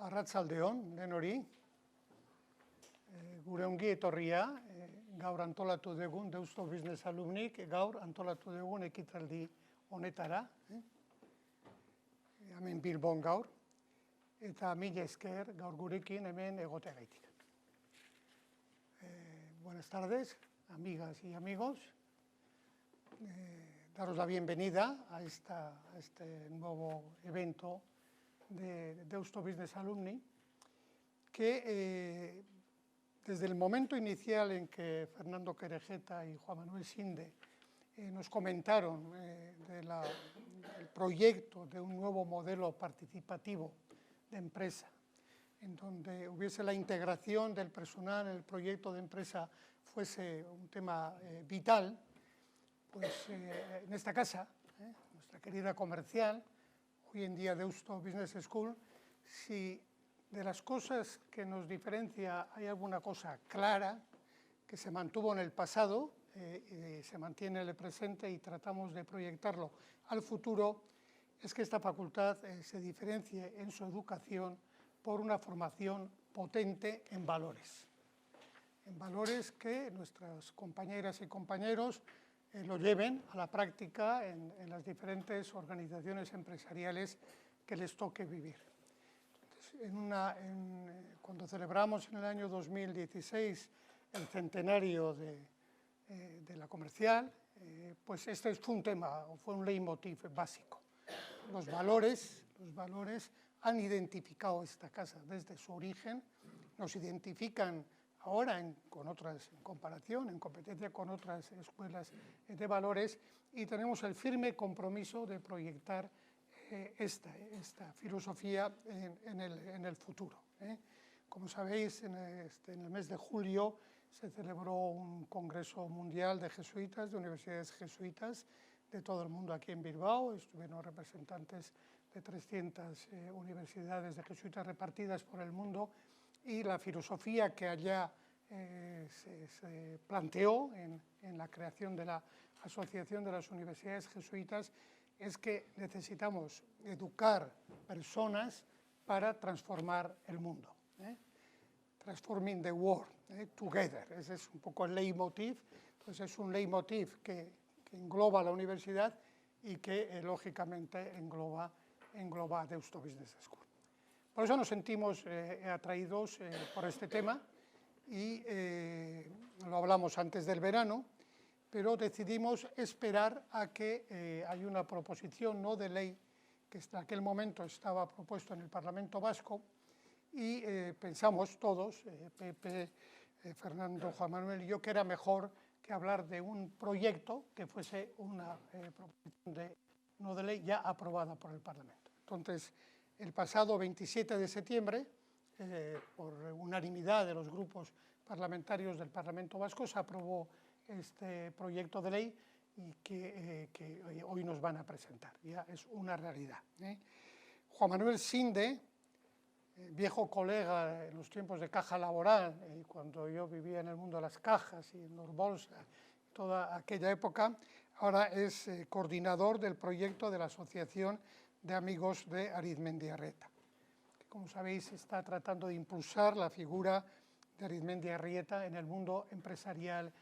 Arratsaldeon denori, gure ongi etorria, gaur antolatu dugun, Deusto Business Alumnik, gaur antolatu dugun ekitaldi honetara, hemen Bilbon gaur, eta mila esker gaur gurekin hemen egoteagaitik. Buenas tardes, amigas y amigos. Daros la bienvenida a este nuevo evento de Deusto Business Alumni, que desde el momento inicial en que Fernando Querejeta y Juan Manuel Sinde nos comentaron del proyecto de un nuevo modelo participativo de empresa, en donde hubiese la integración del personal en el proyecto de empresa fuese un tema vital, pues en esta casa, nuestra querida comercial, hoy en día Deusto Business School, si de las cosas que nos diferencia hay alguna cosa clara que se mantuvo en el pasado, se mantiene en el presente y tratamos de proyectarlo al futuro, es que esta facultad se diferencie en su educación por una formación potente en valores que nuestras compañeras y compañeros lo lleven a la práctica en las diferentes organizaciones empresariales que les toque vivir. Entonces, cuando celebramos en el año 2016 el centenario de la comercial, pues este fue un tema, fue un leitmotiv básico. Los valores han identificado esta casa desde su origen, nos identifican ahora en comparación, en competencia con otras escuelas de valores, y tenemos el firme compromiso de proyectar esta filosofía en el futuro. Como sabéis, en el mes de julio se celebró un congreso mundial de jesuitas, de universidades jesuitas de todo el mundo aquí en Bilbao. Estuvieron representantes de 300 universidades de jesuitas repartidas por el mundo, y la filosofía que allá se planteó en la creación de la Asociación de las Universidades Jesuitas es que necesitamos educar personas para transformar el mundo. Transforming the world, together. Ese es un poco el leitmotiv. Entonces es un leitmotiv que engloba la universidad y que lógicamente engloba a Deusto Business School. Por eso nos sentimos atraídos por este tema y lo hablamos antes del verano, pero decidimos esperar a que haya una proposición no de ley que en aquel momento estaba propuesto en el Parlamento Vasco, y pensamos todos, Pepe, Fernando, Juan Manuel y yo, que era mejor que hablar de un proyecto que fuese una proposición no de ley ya aprobada por el Parlamento. Entonces, el pasado 27 de septiembre, por unanimidad de los grupos parlamentarios del Parlamento Vasco, se aprobó este proyecto de ley y que hoy nos van a presentar. Ya es una realidad. Juan Manuel Sinde, viejo colega en los tiempos de Caja Laboral, cuando yo vivía en el mundo de las cajas y en los bolsas, toda aquella época, ahora es coordinador del proyecto de la Asociación de Amigos de Arizmendiarrieta, que, como sabéis, está tratando de impulsar la figura de Arizmendiarrieta en el mundo empresarial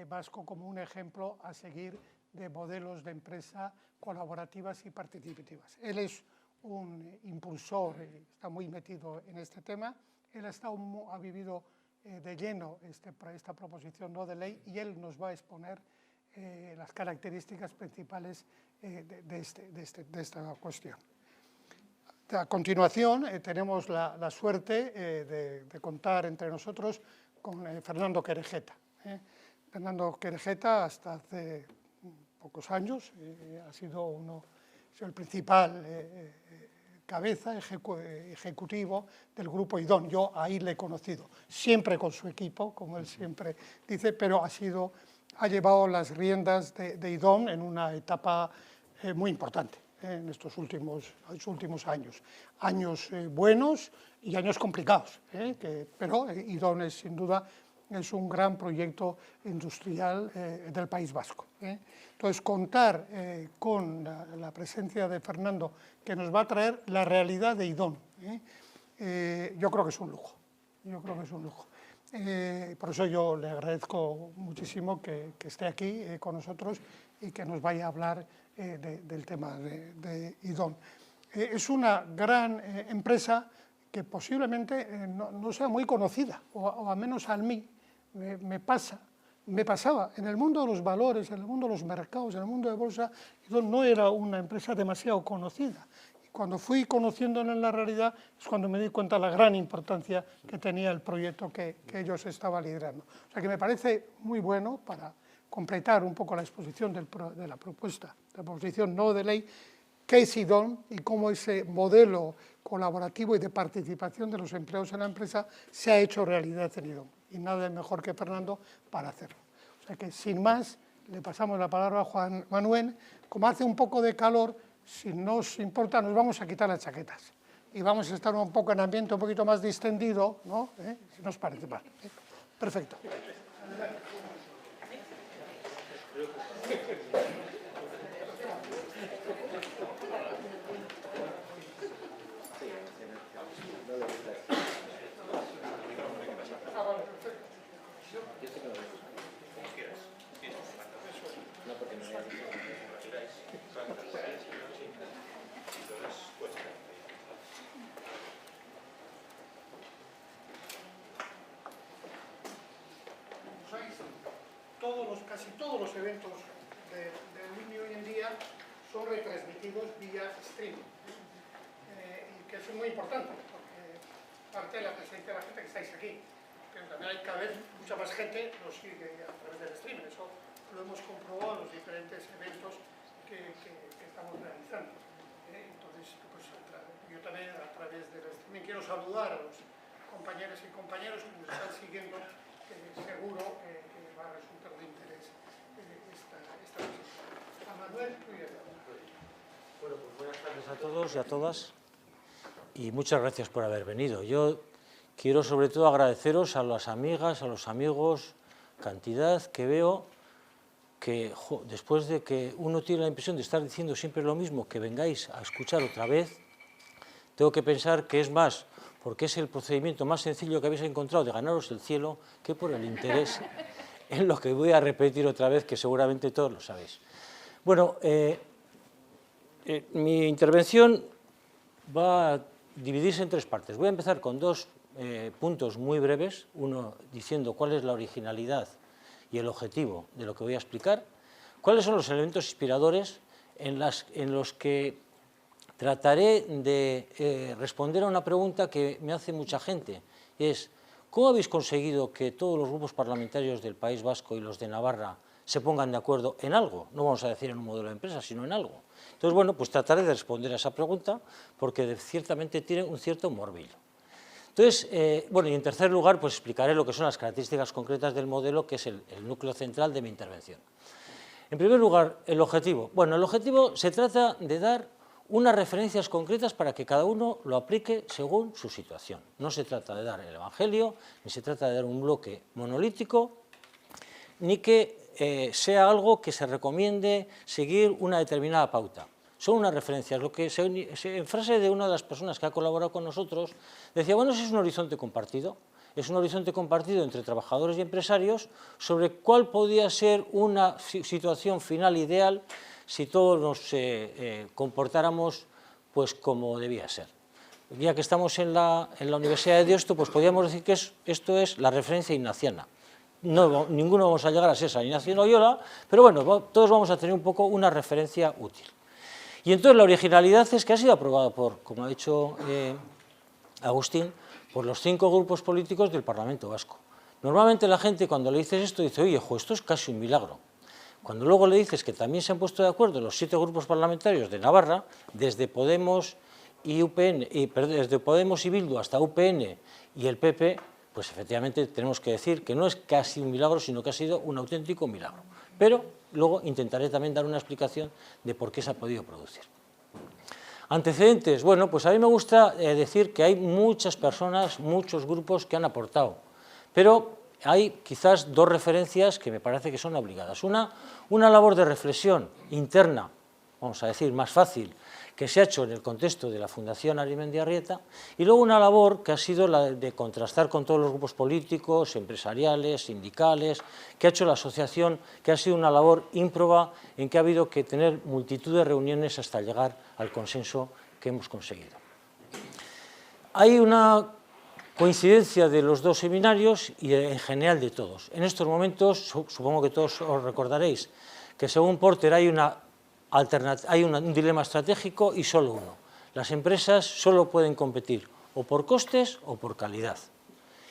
vasco como un ejemplo a seguir de modelos de empresa colaborativas y participativas. Él es un impulsor, está muy metido en este tema. Él ha vivido de lleno esta proposición no de ley, y él nos va a exponer las características principales de esta cuestión. A continuación, tenemos la suerte de contar entre nosotros con Fernando Querejeta. Fernando Querejeta, hasta hace pocos años, ha sido el principal cabeza ejecutivo del grupo IDON. Yo ahí le he conocido, siempre con su equipo, como él siempre dice, pero ha llevado las riendas de IDON en una etapa muy importante en estos últimos años. Años buenos y años complicados, pero IDON es sin duda un gran proyecto industrial del País Vasco. Entonces, contar con la presencia de Fernando, que nos va a traer la realidad de IDON, yo creo que es un lujo. Yo creo que es un lujo. Por eso yo le agradezco muchísimo que esté aquí con nosotros y que nos vaya a hablar del tema de IDON. Es una gran empresa que posiblemente no sea muy conocida, o al menos a mí me pasaba. En el mundo de los valores, en el mundo de los mercados, en el mundo de bolsa, IDON no era una empresa demasiado conocida. Cuando fui conociéndola en la realidad es cuando me di cuenta de la gran importancia que tenía el proyecto que ellos estaban liderando. O sea que me parece muy bueno para completar un poco la exposición de la proposición no de ley, qué es IDON y cómo ese modelo colaborativo y de participación de los empleados en la empresa se ha hecho realidad en IDON. Y nada mejor que Fernando para hacerlo. O sea que sin más, le pasamos la palabra a Juan Manuel. Como hace un poco de calor, si no os importa, nos vamos a quitar las chaquetas y vamos a estar un poco en ambiente un poquito más distendido, ¿no? Si no os parece mal. Perfecto. Casi todos los eventos del INI hoy en día son retransmitidos vía streaming, y que eso es muy importante, porque parte de la presencia de la gente que estáis aquí, pero también hay cada vez mucha más gente nos sigue a través del streaming. Eso lo hemos comprobado en los diferentes eventos que estamos realizando. Entonces, pues, yo también a través del streaming quiero saludar a los compañeros y compañeros que nos están siguiendo, que seguro que va a resultar de interés esta visita. A Manuel, tú y a Bueno, pues buenas tardes a todos y a todas y muchas gracias por haber venido. Yo quiero sobre todo agradeceros a las amigas, a los amigos, cantidad que veo que después de que uno tiene la impresión de estar diciendo siempre lo mismo, que vengáis a escuchar otra vez, tengo que pensar que es más porque es el procedimiento más sencillo que habéis encontrado de ganaros el cielo que por el interés en lo que voy a repetir otra vez, que seguramente todos lo sabéis. Bueno, mi intervención va a dividirse en tres partes. Voy a empezar con dos puntos muy breves, uno diciendo cuál es la originalidad y el objetivo de lo que voy a explicar, cuáles son los elementos inspiradores en los que trataré de responder a una pregunta que me hace mucha gente, es ¿cómo habéis conseguido que todos los grupos parlamentarios del País Vasco y los de Navarra se pongan de acuerdo en algo? No vamos a decir en un modelo de empresa, sino en algo. Entonces, bueno, pues trataré de responder a esa pregunta porque ciertamente tiene un cierto morbillo. Entonces, bueno, y en tercer lugar, pues explicaré lo que son las características concretas del modelo, que es el núcleo central de mi intervención. En primer lugar, el objetivo. Bueno, el objetivo se trata de dar unas referencias concretas para que cada uno lo aplique según su situación. No se trata de dar el Evangelio, ni se trata de dar un bloque monolítico, ni que sea algo que se recomiende seguir una determinada pauta. Son unas referencias. Lo que en frase de una de las personas que ha colaborado con nosotros, decía, bueno, ese es un horizonte compartido. Es un horizonte compartido entre trabajadores y empresarios sobre cuál podría ser una situación final ideal si todos nos comportáramos pues como debía ser. Ya que estamos en la Universidad de Deusto, pues podríamos decir que esto es la referencia ignaciana. No, ninguno vamos a llegar a ser San Ignacio de Loyola, pero bueno, todos vamos a tener un poco una referencia útil. Y entonces la originalidad es que ha sido aprobada por, como ha dicho Agustín, por los 5 grupos políticos del Parlamento Vasco. Normalmente la gente cuando le dices esto dice, oye, esto es casi un milagro. Cuando luego le dices que también se han puesto de acuerdo los 7 grupos parlamentarios de Navarra, desde Podemos y Bildu hasta UPN y el PP, pues efectivamente tenemos que decir que no es casi un milagro, sino que ha sido un auténtico milagro. Pero luego intentaré también dar una explicación de por qué se ha podido producir. Antecedentes. Bueno, pues a mí me gusta decir que hay muchas personas, muchos grupos que han aportado, pero hay quizás 2 referencias que me parece que son obligadas. Una labor de reflexión interna vamos a decir, más fácil, que se ha hecho en el contexto de la Fundación Arizmendiarrieta, y luego una labor que ha sido la de contrastar con todos los grupos políticos, empresariales, sindicales, que ha hecho la asociación, que ha sido una labor ímproba en que ha habido que tener multitud de reuniones hasta llegar al consenso que hemos conseguido. Hay una coincidencia de los dos seminarios y en general de todos. En estos momentos, supongo que todos os recordaréis, que según Porter hay un dilema estratégico y solo uno. Las empresas solo pueden competir o por costes o por calidad.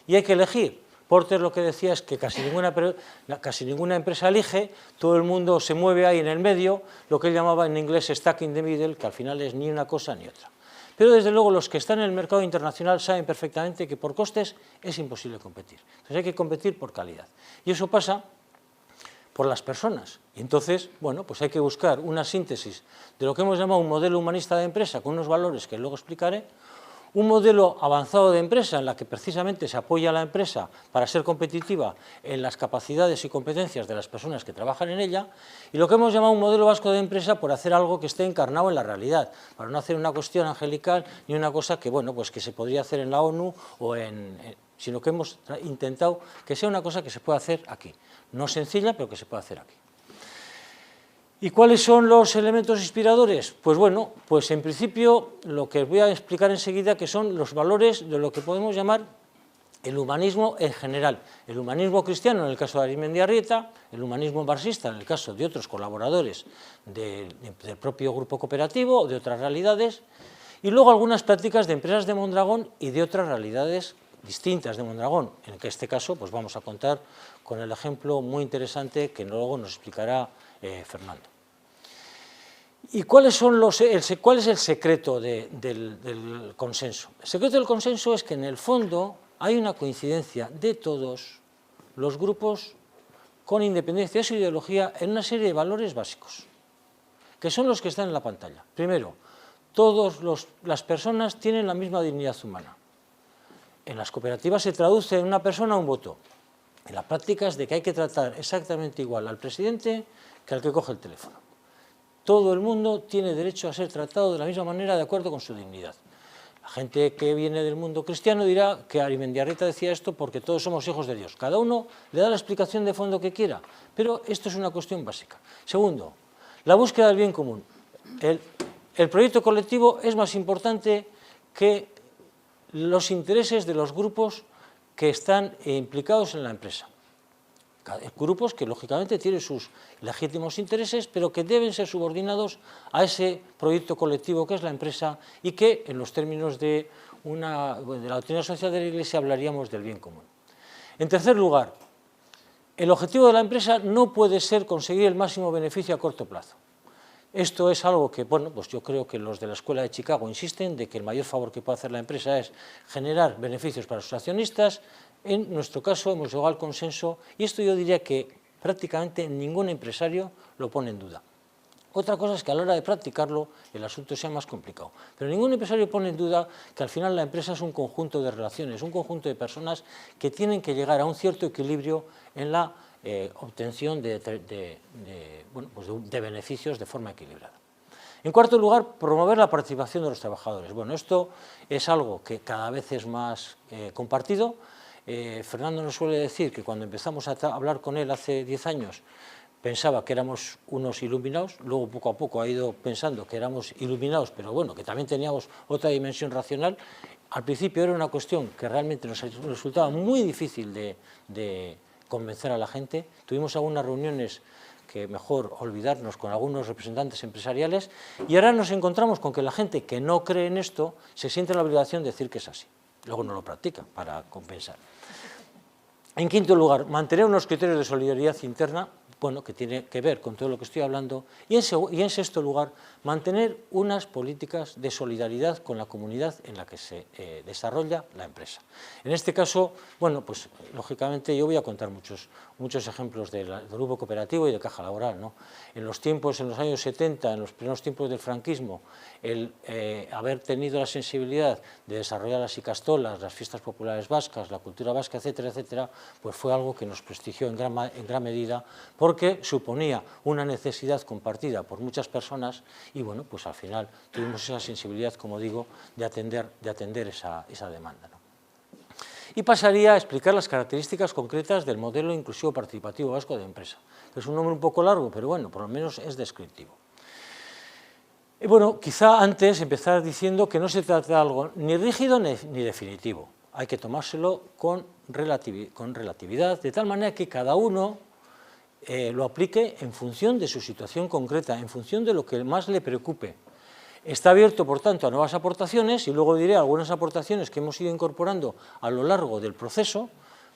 Y hay que elegir. Porter lo que decía es que casi ninguna empresa elige, todo el mundo se mueve ahí en el medio, lo que él llamaba en inglés stuck in the middle, que al final es ni una cosa ni otra. Pero desde luego los que están en el mercado internacional saben perfectamente que por costes es imposible competir. Entonces hay que competir por calidad. Y eso pasa por las personas. Y entonces, bueno, pues hay que buscar una síntesis de lo que hemos llamado un modelo humanista de empresa con unos valores que luego explicaré, un modelo avanzado de empresa en la que precisamente se apoya a la empresa para ser competitiva en las capacidades y competencias de las personas que trabajan en ella, y lo que hemos llamado un modelo vasco de empresa por hacer algo que esté encarnado en la realidad, para no hacer una cuestión angelical ni una cosa que, bueno, pues que se podría hacer en la ONU sino que hemos intentado que sea una cosa que se pueda hacer aquí. No sencilla, pero que se puede hacer aquí. ¿Y cuáles son los elementos inspiradores? Pues bueno, pues en principio lo que os voy a explicar enseguida que son los valores de lo que podemos llamar el humanismo en general. El humanismo cristiano en el caso de Arizmendiarrieta, el humanismo marxista en el caso de otros colaboradores del propio grupo cooperativo o de otras realidades, y luego algunas prácticas de empresas de Mondragón y de otras realidades distintas de Mondragón. En este caso pues vamos a contar con el ejemplo muy interesante que luego nos explicará Fernando. ¿Y cuál es el secreto del consenso? El secreto del consenso es que en el fondo hay una coincidencia de todos los grupos con independencia de su ideología en una serie de valores básicos, que son los que están en la pantalla. Primero, todas las personas tienen la misma dignidad humana. En las cooperativas se traduce en una persona un voto. En la práctica es de que hay que tratar exactamente igual al presidente que al que coge el teléfono. Todo el mundo tiene derecho a ser tratado de la misma manera de acuerdo con su dignidad. La gente que viene del mundo cristiano dirá que Arizmendiarrieta decía esto porque todos somos hijos de Dios. Cada uno le da la explicación de fondo que quiera, pero esto es una cuestión básica. Segundo, la búsqueda del bien común. El proyecto colectivo es más importante que los intereses de los grupos que están implicados en la empresa. Grupos que lógicamente tienen sus legítimos intereses, pero que deben ser subordinados a ese proyecto colectivo que es la empresa y que en los términos de la doctrina social de la Iglesia hablaríamos del bien común. En tercer lugar, el objetivo de la empresa no puede ser conseguir el máximo beneficio a corto plazo. Esto es algo que, bueno, pues yo creo que los de la Escuela de Chicago insisten de que el mayor favor que puede hacer la empresa es generar beneficios para sus accionistas. En nuestro caso hemos llegado al consenso y esto yo diría que prácticamente ningún empresario lo pone en duda. Otra cosa es que a la hora de practicarlo el asunto sea más complicado, pero ningún empresario pone en duda que al final la empresa es un conjunto de relaciones, un conjunto de personas que tienen que llegar a un cierto equilibrio en la obtención de beneficios de forma equilibrada. En cuarto lugar, promover la participación de los trabajadores. Bueno, esto es algo que cada vez es más compartido. Fernando nos suele decir que cuando empezamos a hablar con él hace 10 años pensaba que éramos unos iluminados, luego poco a poco ha ido pensando que éramos iluminados, pero bueno, que también teníamos otra dimensión racional. Al principio era una cuestión que realmente nos resultaba muy difícil de convencer a la gente. Tuvimos algunas reuniones que mejor olvidarnos con algunos representantes empresariales y ahora nos encontramos con que la gente que no cree en esto se siente la obligación de decir que es así. Luego no lo practica para compensar. En quinto lugar, mantener unos criterios de solidaridad interna, bueno, que tiene que ver con todo lo que estoy hablando, y en sexto lugar, mantener unas políticas de solidaridad con la comunidad en la que se desarrolla la empresa. En este caso, bueno, pues lógicamente yo voy a contar muchos ejemplos del grupo cooperativo y de Caja Laboral, ¿no? En los años 70, en los primeros tiempos del franquismo, el haber tenido la sensibilidad de desarrollar las icastolas, las fiestas populares vascas, la cultura vasca, etcétera, etcétera, pues fue algo que nos prestigió en gran medida, porque suponía una necesidad compartida por muchas personas y bueno, pues al final tuvimos esa sensibilidad, como digo, de atender esa demanda, ¿no? Y pasaría a explicar las características concretas del modelo inclusivo participativo vasco de empresa, que es un nombre un poco largo, pero bueno, por lo menos es descriptivo. Y bueno, quizá antes empezar diciendo que no se trata de algo ni rígido ni definitivo, hay que tomárselo con relatividad, de tal manera que cada uno lo aplique en función de su situación concreta, en función de lo que más le preocupe. Está abierto, por tanto, a nuevas aportaciones y luego diré algunas aportaciones que hemos ido incorporando a lo largo del proceso,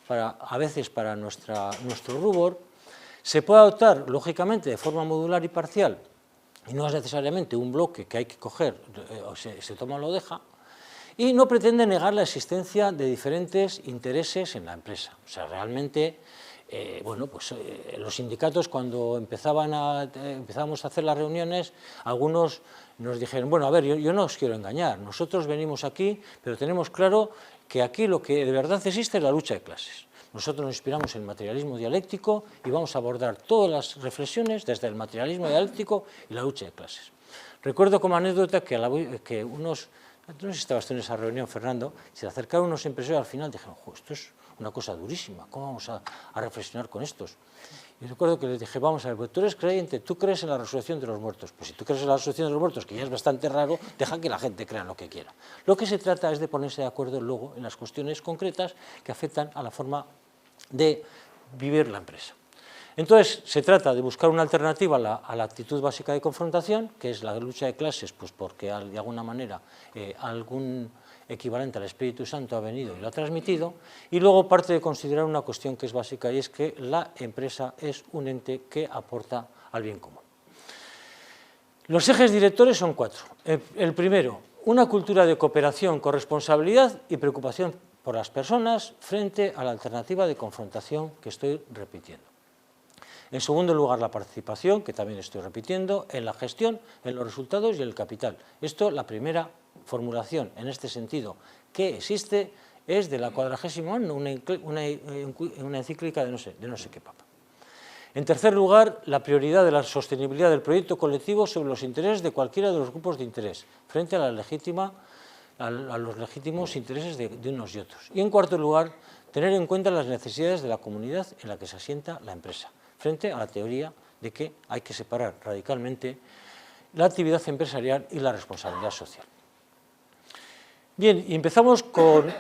a veces para nuestro rubor. Se puede adoptar, lógicamente, de forma modular y parcial, y no es necesariamente un bloque que hay que coger, o se toma o lo deja, y no pretende negar la existencia de diferentes intereses en la empresa. O sea, realmente, bueno, pues los sindicatos cuando empezábamos a hacer las reuniones, algunos nos dijeron, bueno, a ver, yo no os quiero engañar, nosotros venimos aquí, pero tenemos claro que aquí lo que de verdad existe es la lucha de clases. Nosotros nos inspiramos en el materialismo dialéctico y vamos a abordar todas las reflexiones desde el materialismo dialéctico y la lucha de clases. Recuerdo como anécdota que no sé si estabas tú en esa reunión, Fernando, se acercaron unos empresarios al final dijeron, esto es una cosa durísima, ¿cómo vamos a reflexionar con estos? Y recuerdo que les dije, vamos a ver, pues tú eres creyente, tú crees en la resurrección de los muertos. Pues si tú crees en la resurrección de los muertos, que ya es bastante raro, deja que la gente crea lo que quiera. Lo que se trata es de ponerse de acuerdo luego en las cuestiones concretas que afectan a la forma de vivir la empresa. Entonces, se trata de buscar una alternativa a la actitud básica de confrontación, que es la lucha de clases, pues porque de alguna manera algún equivalente al Espíritu Santo ha venido y lo ha transmitido, y luego parte de considerar una cuestión que es básica y es que la empresa es un ente que aporta al bien común. Los ejes directores son 4. El primero, una cultura de cooperación, corresponsabilidad y preocupación por las personas frente a la alternativa de confrontación que estoy repitiendo. En segundo lugar, la participación, que también estoy repitiendo, en la gestión, en los resultados y en el capital. Esto, la primera formulación en este sentido que existe es de la 40º año, una encíclica de no sé qué papa. En tercer lugar, la prioridad de la sostenibilidad del proyecto colectivo sobre los intereses de cualquiera de los grupos de interés, frente a los legítimos intereses de unos y otros. Y en cuarto lugar, tener en cuenta las necesidades de la comunidad en la que se asienta la empresa, frente a la teoría de que hay que separar radicalmente la actividad empresarial y la responsabilidad social. Bien, y empezamos con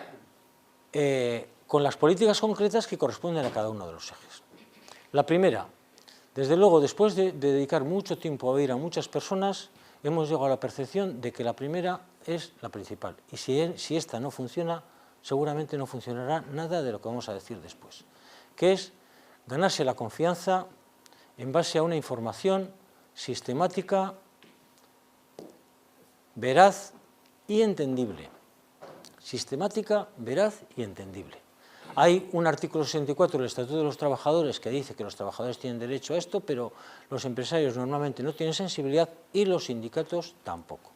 las políticas concretas que corresponden a cada uno de los ejes. La primera, desde luego, después de dedicar mucho tiempo a oír a muchas personas, hemos llegado a la percepción de que la primera es la principal. Y si esta no funciona, seguramente no funcionará nada de lo que vamos a decir después, que es ganarse la confianza en base a una información sistemática, veraz y entendible. Sistemática, veraz y entendible. Hay un artículo 64 del Estatuto de los Trabajadores que dice que los trabajadores tienen derecho a esto, pero los empresarios normalmente no tienen sensibilidad y los sindicatos tampoco.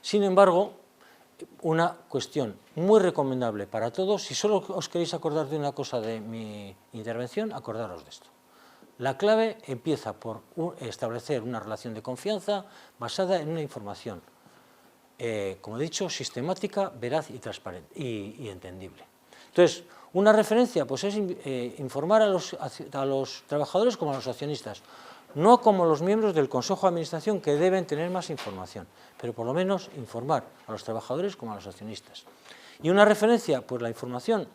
Sin embargo, una cuestión muy recomendable para todos, si solo os queréis acordar de una cosa de mi intervención, acordaros de esto. La clave empieza por establecer una relación de confianza basada en una información, como he dicho, sistemática, veraz y transparente y entendible. Entonces, una referencia pues es informar a los trabajadores como a los accionistas, no como los miembros del Consejo de Administración que deben tener más información, pero por lo menos informar a los trabajadores como a los accionistas. Y una referencia, pues la información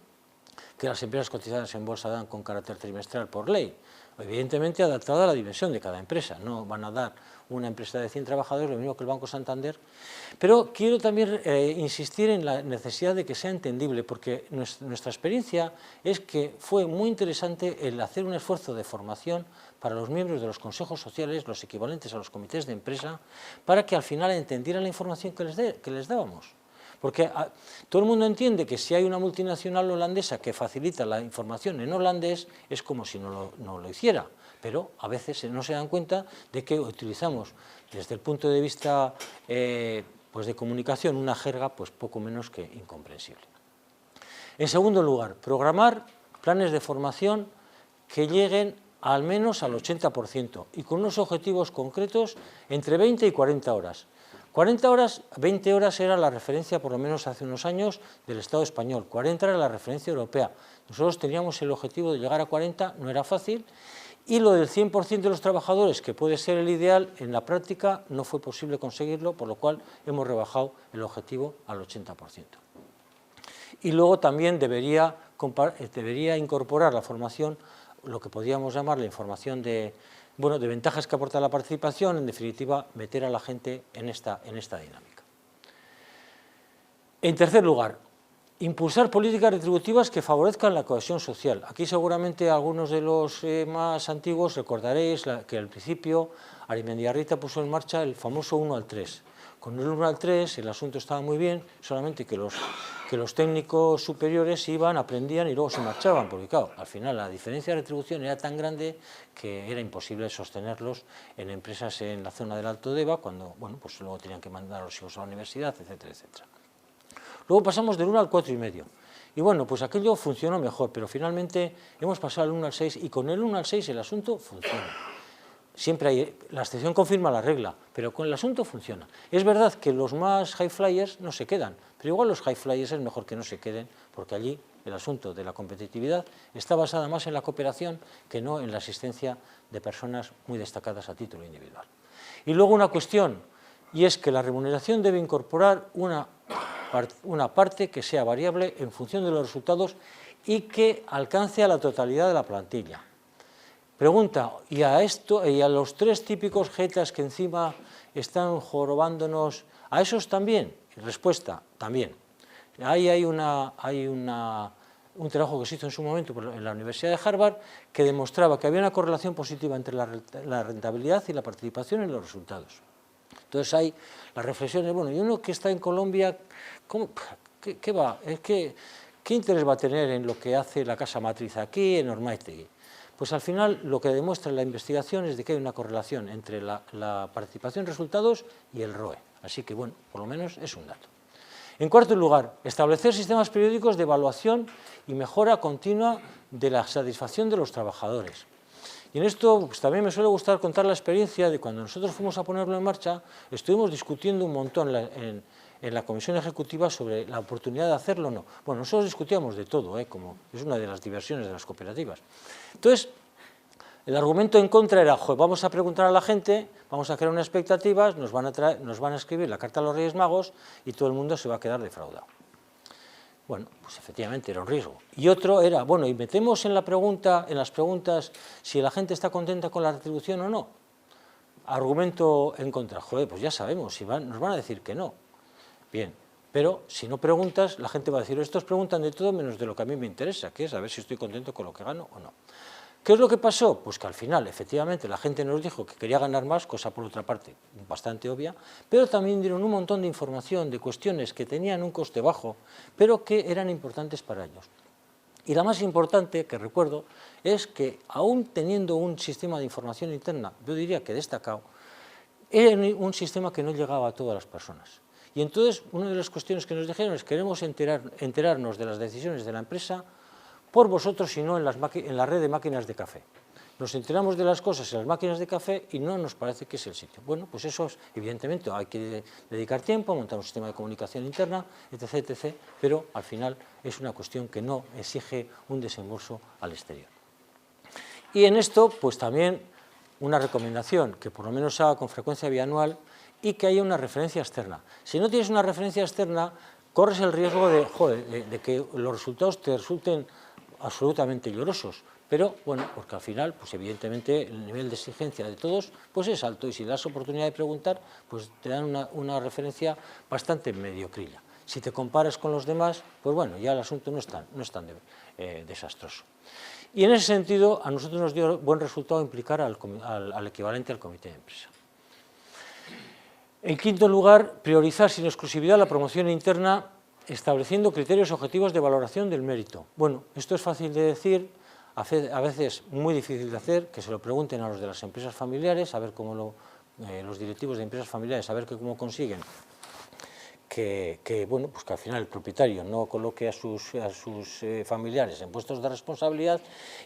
que las empresas cotizadas en bolsa dan con carácter trimestral por ley, evidentemente adaptada a la dimensión de cada empresa. No van a dar una empresa de 100 trabajadores lo mismo que el Banco Santander, pero quiero también insistir en la necesidad de que sea entendible, porque nuestra experiencia es que fue muy interesante el hacer un esfuerzo de formación para los miembros de los consejos sociales, los equivalentes a los comités de empresa, para que al final entendieran la información que les dábamos. Porque todo el mundo entiende que si hay una multinacional holandesa que facilita la información en holandés, es como si no lo hiciera, pero a veces no se dan cuenta de que utilizamos desde el punto de vista pues de comunicación una jerga pues poco menos que incomprensible. En segundo lugar, programar planes de formación que lleguen al menos al 80% y con unos objetivos concretos entre 20 y 40 horas. 40 horas, 20 horas era la referencia, por lo menos hace unos años, del Estado español, 40 era la referencia europea. Nosotros teníamos el objetivo de llegar a 40, no era fácil, y lo del 100% de los trabajadores, que puede ser el ideal, en la práctica no fue posible conseguirlo, por lo cual hemos rebajado el objetivo al 80%. Y luego también debería incorporar la formación, lo que podríamos llamar la información de ventajas que aporta la participación, en definitiva, meter a la gente en esta dinámica. En tercer lugar, impulsar políticas retributivas que favorezcan la cohesión social. Aquí seguramente algunos de los más antiguos recordaréis que al principio Arizmendiarrieta puso en marcha el famoso 1 al 3. Con el 1 al 3 el asunto estaba muy bien, solamente que los técnicos superiores iban, aprendían y luego se marchaban, porque claro, al final la diferencia de retribución era tan grande que era imposible sostenerlos en empresas en la zona del Alto Deva, cuando pues luego tenían que mandar a los hijos a la universidad, etcétera, etcétera. Luego pasamos del 1 al 4,5. Y bueno, pues aquello funcionó mejor, pero finalmente hemos pasado al 1 al 6 y con el 1 al 6 el asunto funciona. Siempre hay, la excepción confirma la regla, pero con el asunto funciona. Es verdad que los más high flyers no se quedan, pero igual los high flyers es mejor que no se queden, porque allí el asunto de la competitividad está basada más en la cooperación que no en la asistencia de personas muy destacadas a título individual. Y luego una cuestión, y es que la remuneración debe incorporar una parte que sea variable en función de los resultados y que alcance a la totalidad de la plantilla. Pregunta, ¿y a los tres típicos jetas que encima están jorobándonos, a esos también? Respuesta, también. Ahí hay un trabajo que se hizo en su momento en la Universidad de Harvard que demostraba que había una correlación positiva entre la rentabilidad y la participación en los resultados. Entonces hay las reflexiones, bueno, y uno que está en Colombia, ¿qué interés va a tener en lo que hace la casa matriz aquí, en Ormaiztegui? Pues al final lo que demuestra la investigación es de que hay una correlación entre la participación en resultados y el ROE. Así que, bueno, por lo menos es un dato. En cuarto lugar, establecer sistemas periódicos de evaluación y mejora continua de la satisfacción de los trabajadores. Y en esto pues, también me suele gustar contar la experiencia de cuando nosotros fuimos a ponerlo en marcha, estuvimos discutiendo un montón en la comisión ejecutiva sobre la oportunidad de hacerlo o no. Bueno, nosotros discutíamos de todo, como es una de las diversiones de las cooperativas. Entonces, el argumento en contra era, vamos a preguntar a la gente, vamos a crear unas expectativas, nos van a escribir la carta a los Reyes Magos y todo el mundo se va a quedar defraudado. Bueno, pues efectivamente era un riesgo. Y otro era, bueno, y metemos en las preguntas si la gente está contenta con la retribución o no. Argumento en contra, pues ya sabemos, nos van a decir que no. Bien, pero si no preguntas, la gente va a decir, estos preguntan de todo menos de lo que a mí me interesa, que es saber si estoy contento con lo que gano o no. ¿Qué es lo que pasó? Pues que al final, efectivamente, la gente nos dijo que quería ganar más, cosa por otra parte bastante obvia, pero también dieron un montón de información, de cuestiones que tenían un coste bajo, pero que eran importantes para ellos. Y la más importante, que recuerdo, es que aún teniendo un sistema de información interna, yo diría que destacado, era un sistema que no llegaba a todas las personas. Y entonces, una de las cuestiones que nos dijeron es queremos enterarnos de las decisiones de la empresa por vosotros y no en la red de máquinas de café. Nos enteramos de las cosas en las máquinas de café y no nos parece que es el sitio. Bueno, pues eso es, evidentemente, hay que dedicar tiempo, montar un sistema de comunicación interna, etc., etc., pero al final es una cuestión que no exige un desembolso al exterior. Y en esto, pues también una recomendación, que por lo menos se haga con frecuencia bianual y que haya una referencia externa. Si no tienes una referencia externa, corres el riesgo de que los resultados te resulten absolutamente llorosos, pero bueno, porque al final, pues evidentemente el nivel de exigencia de todos pues es alto y si das oportunidad de preguntar, pues te dan una referencia bastante mediocrilla. Si te comparas con los demás, pues bueno, ya el asunto no es tan desastroso. Y en ese sentido, a nosotros nos dio buen resultado implicar al equivalente al comité de empresa. En quinto lugar, priorizar sin exclusividad la promoción interna estableciendo criterios objetivos de valoración del mérito. Bueno, esto es fácil de decir, a veces muy difícil de hacer, que se lo pregunten a los de las empresas familiares, a ver cómo los directivos de empresas familiares, a ver cómo consiguen bueno, pues que al final el propietario no coloque a sus familiares en puestos de responsabilidad,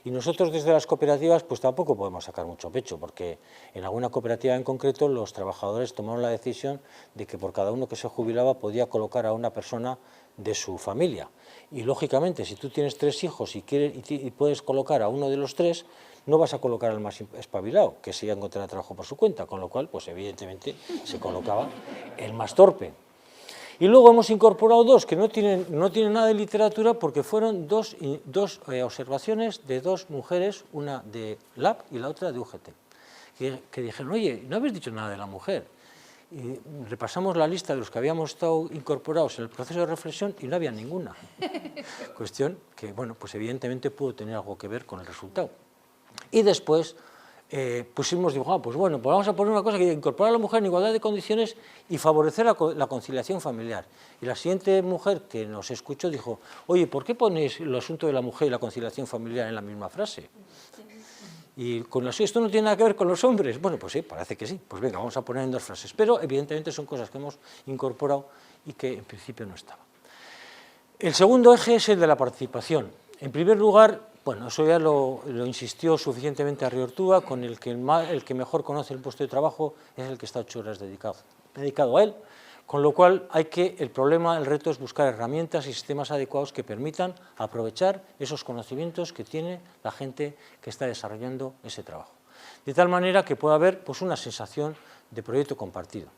y nosotros desde las cooperativas pues tampoco podemos sacar mucho pecho, porque en alguna cooperativa en concreto los trabajadores tomaron la decisión de que por cada uno que se jubilaba podía colocar a una persona de su familia, y lógicamente si tú tienes 3 hijos y puedes colocar a uno de los 3, no vas a colocar al más espabilado, que se ya encontrará trabajo por su cuenta, con lo cual pues evidentemente se colocaba el más torpe. Y luego hemos incorporado 2 que no tienen nada de literatura, porque fueron dos observaciones de 2 mujeres, una de LAB y la otra de UGT, que dijeron, oye, no habéis dicho nada de la mujer. Y repasamos la lista de los que habíamos estado incorporados en el proceso de reflexión y no había ninguna. Cuestión que, bueno, pues evidentemente pudo tener algo que ver con el resultado. Y después pusimos, digo, pues bueno, pues vamos a poner una cosa que incorporar a la mujer en igualdad de condiciones y favorecer la conciliación familiar. Y la siguiente mujer que nos escuchó dijo, oye, ¿por qué ponéis el asunto de la mujer y la conciliación familiar en la misma frase? Y con esto no tiene nada que ver con los hombres. Bueno, pues sí, parece que sí. Pues venga, vamos a poner en 2 frases. Pero evidentemente son cosas que hemos incorporado y que en principio no estaban. El segundo eje es el de la participación. En primer lugar, bueno, eso ya lo insistió suficientemente Arriortúa, con el que mejor conoce el puesto de trabajo es el que está 8 horas dedicado a él, con lo cual el reto es buscar herramientas y sistemas adecuados que permitan aprovechar esos conocimientos que tiene la gente que está desarrollando ese trabajo. De tal manera que pueda haber pues, una sensación de proyecto compartido.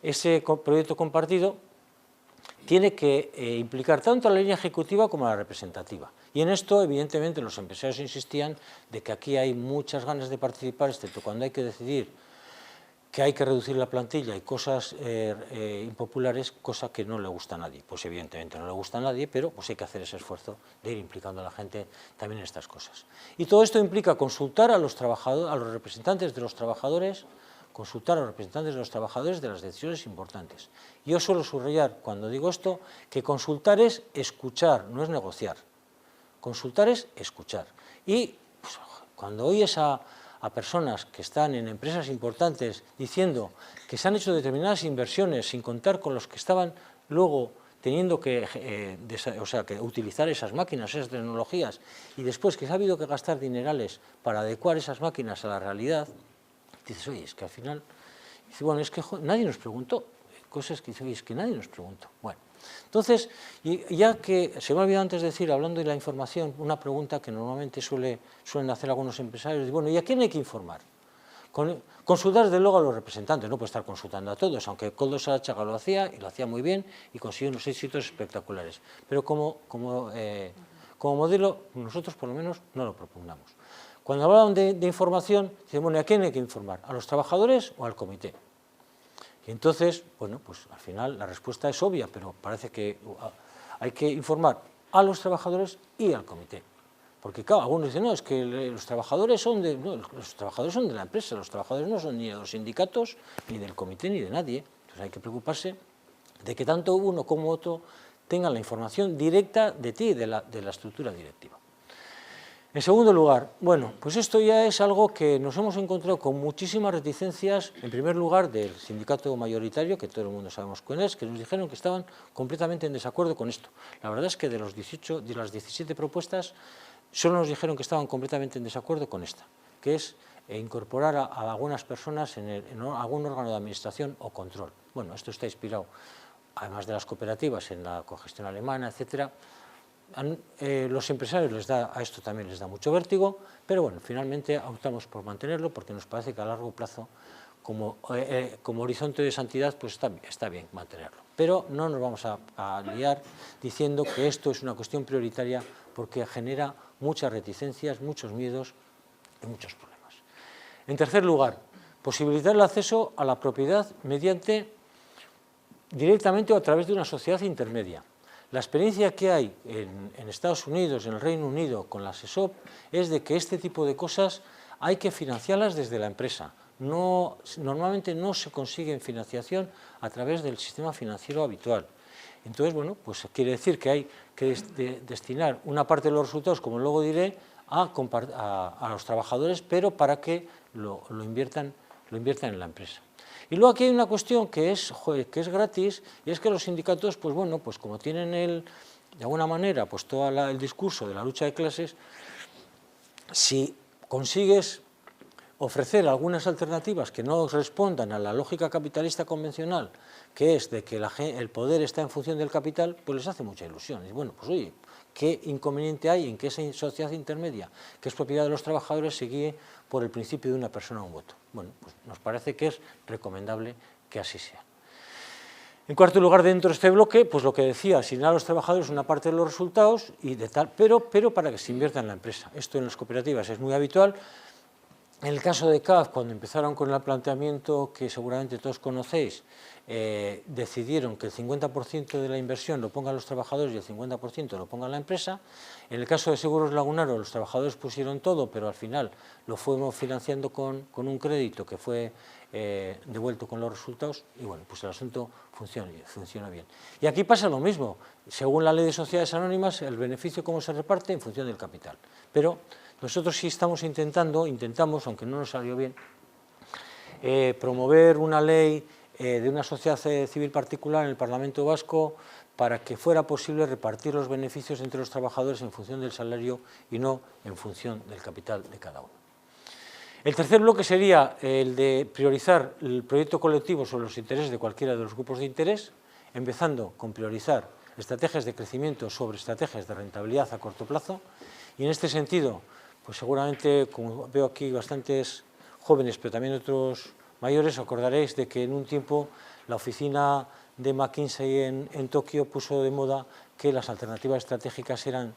Ese proyecto compartido tiene que implicar tanto a la línea ejecutiva como a la representativa. Y en esto, evidentemente, los empresarios insistían de que aquí hay muchas ganas de participar, excepto cuando hay que decidir que hay que reducir la plantilla y cosas impopulares, cosa que no le gusta a nadie. Pues evidentemente no le gusta a nadie, pero pues hay que hacer ese esfuerzo de ir implicando a la gente también en estas cosas. Y todo esto implica consultar a los representantes de los trabajadores, de las decisiones importantes. Yo suelo subrayar, cuando digo esto, que consultar es escuchar, no es negociar. Consultar es escuchar. Y pues, cuando oyes a personas que están en empresas importantes diciendo que se han hecho determinadas inversiones sin contar con los que estaban luego teniendo que utilizar esas máquinas, esas tecnologías, y después que se ha habido que gastar dinerales para adecuar esas máquinas a la realidad, dices, oye, es que al final, dice, bueno, es que nadie nos preguntó, cosas que dice, oye, es que nadie nos preguntó. Bueno, entonces, ya que se me ha olvidado antes de decir, hablando de la información, una pregunta que normalmente suelen hacer algunos empresarios, bueno, ¿y a quién hay que informar? Consultar desde luego a los representantes, no puede estar consultando a todos, aunque Koldo Sarachaga lo hacía, y lo hacía muy bien, y consiguió unos éxitos espectaculares. Pero como modelo, nosotros por lo menos no lo propugnamos. Cuando hablaban de información, dicen, bueno, ¿a quién hay que informar? ¿A los trabajadores o al comité? Y entonces, bueno, pues al final la respuesta es obvia, pero parece que hay que informar a los trabajadores y al comité. Porque claro, algunos dicen, no, es que los trabajadores son de la empresa, los trabajadores no son ni de los sindicatos, ni del comité, ni de nadie. Entonces hay que preocuparse de que tanto uno como otro tengan la información directa de ti, de la estructura directiva. En segundo lugar, bueno, pues esto ya es algo que nos hemos encontrado con muchísimas reticencias, en primer lugar del sindicato mayoritario, que todo el mundo sabemos cuál es, que nos dijeron que estaban completamente en desacuerdo con esto. La verdad es que de las 17 propuestas, solo nos dijeron que estaban completamente en desacuerdo con esta, que es incorporar a algunas personas en algún órgano de administración o control. Bueno, esto está inspirado, además de las cooperativas, en la cogestión alemana, etcétera. Los empresarios a esto también les da mucho vértigo, pero bueno, finalmente optamos por mantenerlo porque nos parece que a largo plazo, como horizonte de santidad, pues está bien mantenerlo. Pero no nos vamos a liar diciendo que esto es una cuestión prioritaria porque genera muchas reticencias, muchos miedos y muchos problemas. En tercer lugar, posibilitar el acceso a la propiedad directamente o a través de una sociedad intermedia. La experiencia que hay en Estados Unidos, en el Reino Unido, con las ESOP, es de que este tipo de cosas hay que financiarlas desde la empresa. Normalmente no se consigue financiación a través del sistema financiero habitual. Entonces, bueno, pues quiere decir que hay que destinar una parte de los resultados, como luego diré, a los trabajadores, pero para que lo inviertan en la empresa. Y luego aquí hay una cuestión que es gratis, y es que los sindicatos, pues bueno, pues como tienen de alguna manera, pues todo el discurso de la lucha de clases, si consigues ofrecer algunas alternativas que no respondan a la lógica capitalista convencional, que es de que el poder está en función del capital, pues les hace mucha ilusión. Y bueno, pues oye, ¿qué inconveniente hay en que esa sociedad intermedia, que es propiedad de los trabajadores, se guíe por el principio de una persona un voto? Bueno, pues nos parece que es recomendable que así sea. En cuarto lugar, dentro de este bloque, pues lo que decía, asignar a los trabajadores una parte de los resultados, y de tal, pero para que se invierta en la empresa. Esto en las cooperativas es muy habitual. En el caso de CAF, cuando empezaron con el planteamiento que seguramente todos conocéis, decidieron que el 50% de la inversión lo pongan los trabajadores y el 50% lo ponga la empresa. En el caso de Seguros Lagunaro, los trabajadores pusieron todo, pero al final lo fuimos financiando con un crédito que fue devuelto con los resultados, y bueno, pues el asunto funciona bien. Y aquí pasa lo mismo. Según la ley de sociedades anónimas, el beneficio cómo se reparte en función del capital. Pero nosotros sí intentamos, aunque no nos salió bien, promover una ley de una sociedad civil particular en el Parlamento Vasco para que fuera posible repartir los beneficios entre los trabajadores en función del salario y no en función del capital de cada uno. El tercer bloque sería el de priorizar el proyecto colectivo sobre los intereses de cualquiera de los grupos de interés, empezando con priorizar estrategias de crecimiento sobre estrategias de rentabilidad a corto plazo, y en este sentido, pues seguramente, como veo aquí bastantes jóvenes, pero también otros mayores, acordaréis de que en un tiempo la oficina de McKinsey en Tokio puso de moda que las alternativas estratégicas eran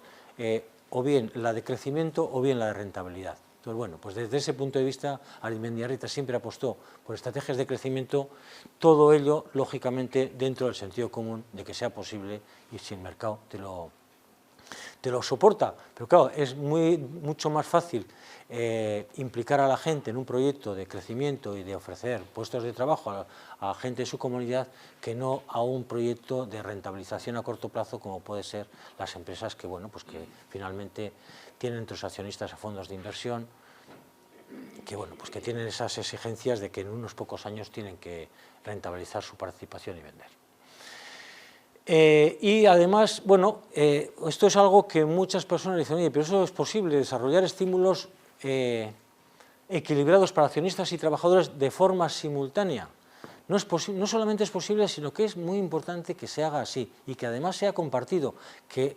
o bien la de crecimiento o bien la de rentabilidad. Entonces, bueno, pues desde ese punto de vista, Arizmendiarrieta siempre apostó por estrategias de crecimiento, todo ello, lógicamente, dentro del sentido común de que sea posible y si el mercado te lo soporta. Pero claro, es mucho más fácil implicar a la gente en un proyecto de crecimiento y de ofrecer puestos de trabajo a gente de su comunidad que no a un proyecto de rentabilización a corto plazo, como puede ser las empresas que, bueno, pues que finalmente tienen entre los accionistas a fondos de inversión que, bueno, pues que tienen esas exigencias de que en unos pocos años tienen que rentabilizar su participación y vender. Y además, bueno, esto es algo que muchas personas dicen, oye, pero eso es posible, desarrollar estímulos equilibrados para accionistas y trabajadores de forma simultánea. No solamente es posible, sino que es muy importante que se haga así y que además sea compartido, que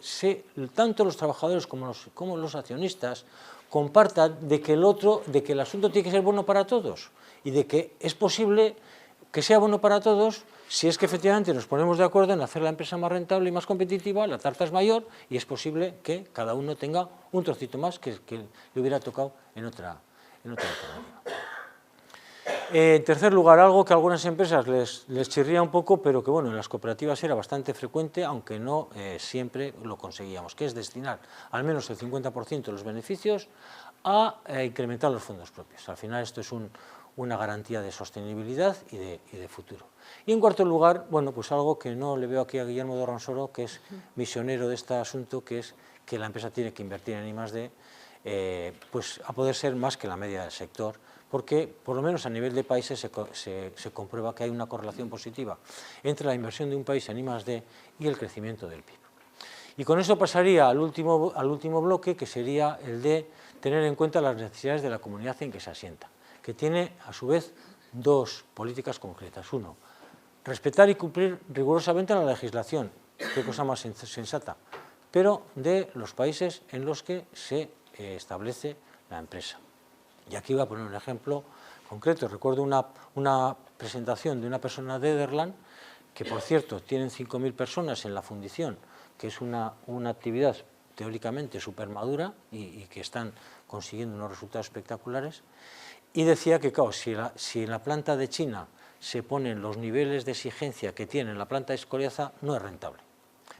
tanto los trabajadores como los accionistas compartan de que el asunto tiene que ser bueno para todos y de que es posible que sea bueno para todos si es que efectivamente nos ponemos de acuerdo en hacer la empresa más rentable y más competitiva, la tarta es mayor y es posible que cada uno tenga un trocito más que le hubiera tocado en otra alternativa. En tercer lugar, algo que a algunas empresas les chirría un poco, pero que bueno, en las cooperativas era bastante frecuente, aunque no siempre lo conseguíamos, que es destinar al menos el 50% de los beneficios a incrementar los fondos propios. Al final esto es una garantía de sostenibilidad y de futuro. Y en cuarto lugar, bueno, pues algo que no le veo aquí a Guillermo de Ronsoro, que es misionero de este asunto, que es que la empresa tiene que invertir en I+D, pues a poder ser más que la media del sector, porque por lo menos a nivel de países se comprueba que hay una correlación positiva entre la inversión de un país en I+D y el crecimiento del PIB. Y con eso pasaría al último bloque, que sería el de tener en cuenta las necesidades de la comunidad en que se asienta, que tiene a su vez dos políticas concretas. Uno, respetar y cumplir rigurosamente la legislación, qué cosa más sensata, pero de los países en los que se establece la empresa. Y aquí voy a poner un ejemplo concreto. Recuerdo una presentación de una persona de Nederland, que por cierto tienen 5.000 personas en la fundición, que es una actividad teóricamente súper madura y que están consiguiendo unos resultados espectaculares, y decía que claro, si en la planta de China se ponen los niveles de exigencia que tiene la planta de Escoriaza, no es rentable.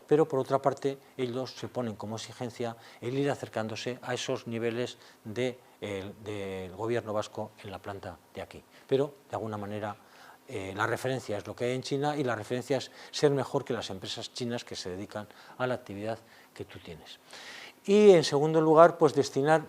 Pero por otra parte ellos se ponen como exigencia el ir acercándose a esos niveles del gobierno vasco en la planta de aquí. Pero de alguna manera la referencia es lo que hay en China y la referencia es ser mejor que las empresas chinas que se dedican a la actividad que tú tienes. Y en segundo lugar, pues destinar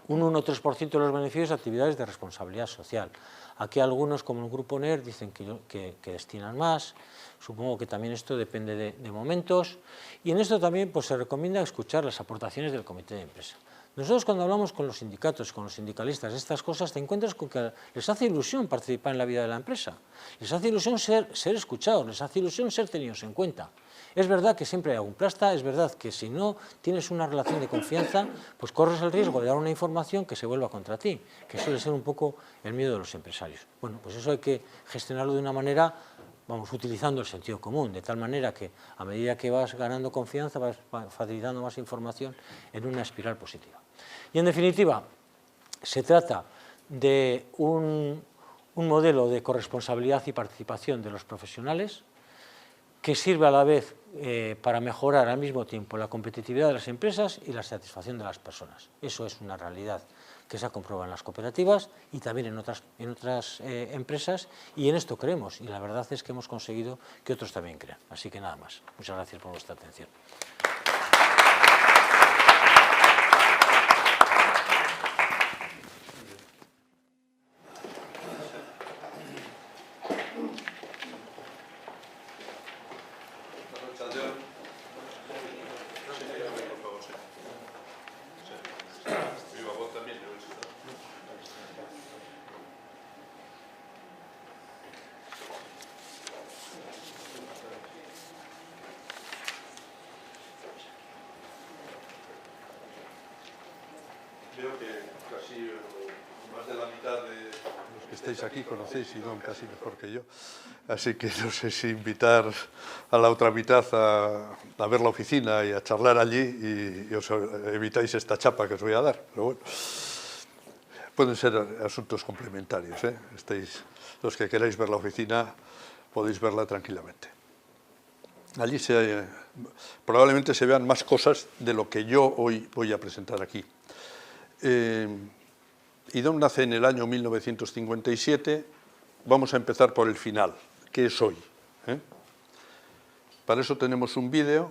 un 1 o 3% de los beneficios a actividades de responsabilidad social. Aquí algunos, como el Grupo NER, dicen que destinan más. Supongo que también esto depende de momentos. Y en esto también pues, se recomienda escuchar las aportaciones del comité de empresa. Nosotros cuando hablamos con los sindicatos, con los sindicalistas de estas cosas, te encuentras con que les hace ilusión participar en la vida de la empresa, les hace ilusión ser escuchados, les hace ilusión ser tenidos en cuenta. Es verdad que siempre hay algún plasta, es verdad que si no tienes una relación de confianza, pues corres el riesgo de dar una información que se vuelva contra ti, que suele ser un poco el miedo de los empresarios. Bueno, pues eso hay que gestionarlo de una manera, vamos, utilizando el sentido común, de tal manera que a medida que vas ganando confianza, vas facilitando más información en una espiral positiva. Y en definitiva, se trata de un modelo de corresponsabilidad y participación de los profesionales que sirve a la vez para mejorar al mismo tiempo la competitividad de las empresas y la satisfacción de las personas. Eso es una realidad que se ha comprobado en las cooperativas y también en otras empresas, y en esto creemos, y la verdad es que hemos conseguido que otros también crean. Así que nada más. Muchas gracias por vuestra atención. Veo que casi más de la mitad de los que estáis aquí conocéis IDOM casi mejor que yo. Así que no sé si invitar a la otra mitad a ver la oficina y a charlar allí y os evitáis esta chapa que os voy a dar. Pero bueno, pueden ser asuntos complementarios, ¿eh? Los que queráis ver la oficina podéis verla tranquilamente. Allí probablemente se vean más cosas de lo que yo hoy voy a presentar aquí. IDOM nace en el año 1957. Vamos a empezar por el final, que es hoy, ¿eh? Para eso tenemos un vídeo,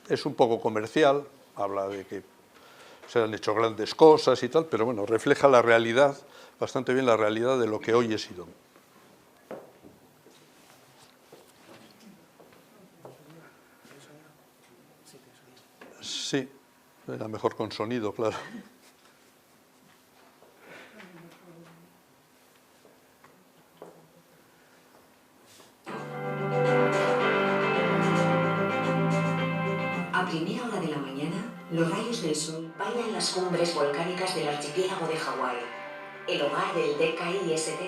es un poco comercial, habla de que se han hecho grandes cosas y tal, pero bueno, refleja la realidad, bastante bien la realidad de lo que hoy es IDOM. Sí, era mejor con sonido, claro. A primera hora de la mañana, los rayos del sol bailan las cumbres volcánicas del archipiélago de Hawái, el hogar del DKIST,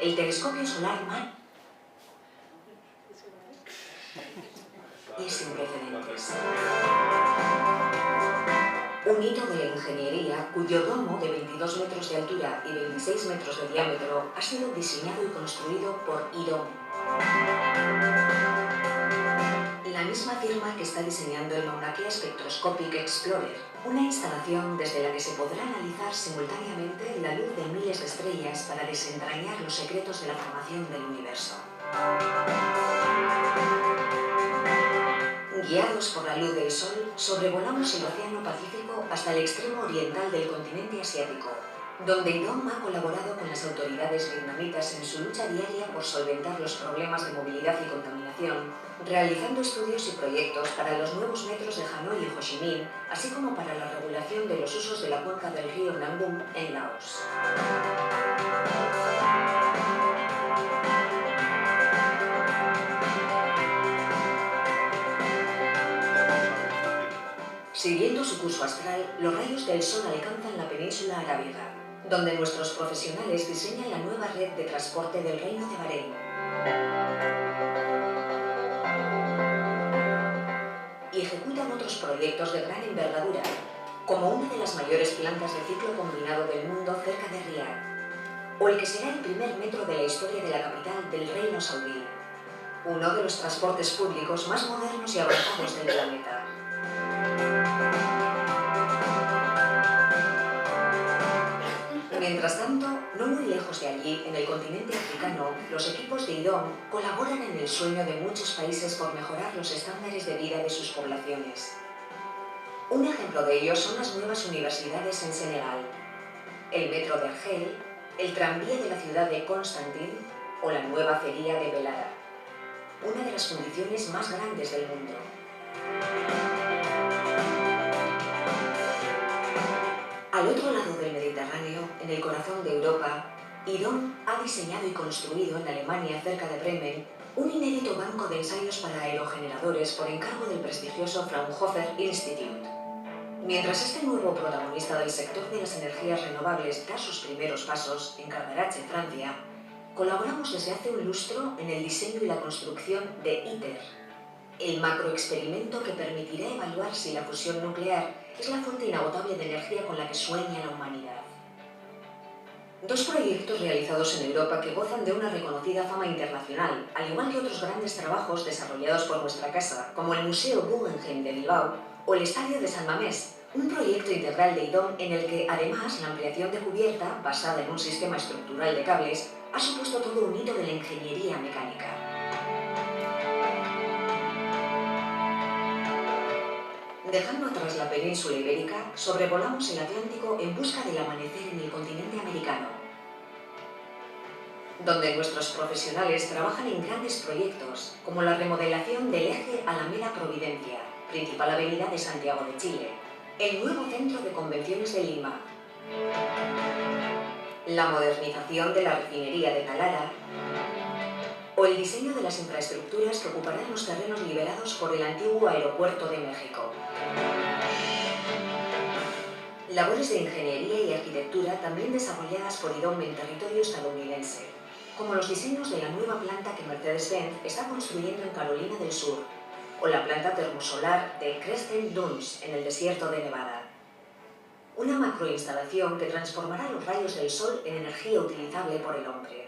el telescopio solar MAN y sin precedentes. Un hito de la ingeniería cuyo domo de 22 metros de altura y 26 metros de diámetro ha sido diseñado y construido por IDOM. La misma firma que está diseñando el Mauna Kea Spectroscopic Explorer, una instalación desde la que se podrá analizar simultáneamente la luz de miles de estrellas para desentrañar los secretos de la formación del universo. Guiados por la luz del sol, sobrevolamos el Océano Pacífico hasta el extremo oriental del continente asiático, donde IDOM ha colaborado con las autoridades vietnamitas en su lucha diaria por solventar los problemas de movilidad y contaminación, realizando estudios y proyectos para los nuevos metros de Hanoi y Ho Chi Minh, así como para la regulación de los usos de la cuenca del río Nam Bum en Laos. Siguiendo su curso astral, los rayos del sol alcanzan la península arábiga, donde nuestros profesionales diseñan la nueva red de transporte del Reino de Bahrein. Y ejecutan otros proyectos de gran envergadura, como una de las mayores plantas de ciclo combinado del mundo cerca de Riad, o el que será el primer metro de la historia de la capital del Reino Saudí, uno de los transportes públicos más modernos y avanzados del planeta. Mientras tanto, no muy lejos de allí, en el continente africano, los equipos de IDOM colaboran en el sueño de muchos países por mejorar los estándares de vida de sus poblaciones. Un ejemplo de ello son las nuevas universidades en Senegal, el metro de Argel, el tranvía de la ciudad de Constantin o la nueva acería de Belara, una de las fundiciones más grandes del mundo. Al otro lado del Mediterráneo, en el corazón de Europa, IDOM ha diseñado y construido en Alemania, cerca de Bremen, un inédito banco de ensayos para aerogeneradores por encargo del prestigioso Fraunhofer Institute. Mientras este nuevo protagonista del sector de las energías renovables da sus primeros pasos en Cardarache, Francia, colaboramos desde hace un lustro en el diseño y la construcción de ITER, el macroexperimento que permitirá evaluar si la fusión nuclear es la fuente inagotable de energía con la que sueña la humanidad. Dos proyectos realizados en Europa que gozan de una reconocida fama internacional, al igual que otros grandes trabajos desarrollados por nuestra casa, como el Museo Guggenheim de Bilbao o el Estadio de San Mamés, un proyecto integral de IDOM en el que, además, la ampliación de cubierta, basada en un sistema estructural de cables, ha supuesto todo un hito de la ingeniería mecánica. Dejando atrás la península ibérica, sobrevolamos el Atlántico en busca del amanecer en el continente americano, donde nuestros profesionales trabajan en grandes proyectos, como la remodelación del eje Alameda-Providencia, principal avenida de Santiago de Chile, el nuevo centro de convenciones de Lima, la modernización de la refinería de Talara, o el diseño de las infraestructuras que ocuparán los terrenos liberados por el antiguo aeropuerto de México. Labores de ingeniería y arquitectura también desarrolladas por IDOM en territorio estadounidense, como los diseños de la nueva planta que Mercedes-Benz está construyendo en Carolina del Sur, o la planta termosolar de Crescent Dunes en el desierto de Nevada. Una macroinstalación que transformará los rayos del sol en energía utilizable por el hombre.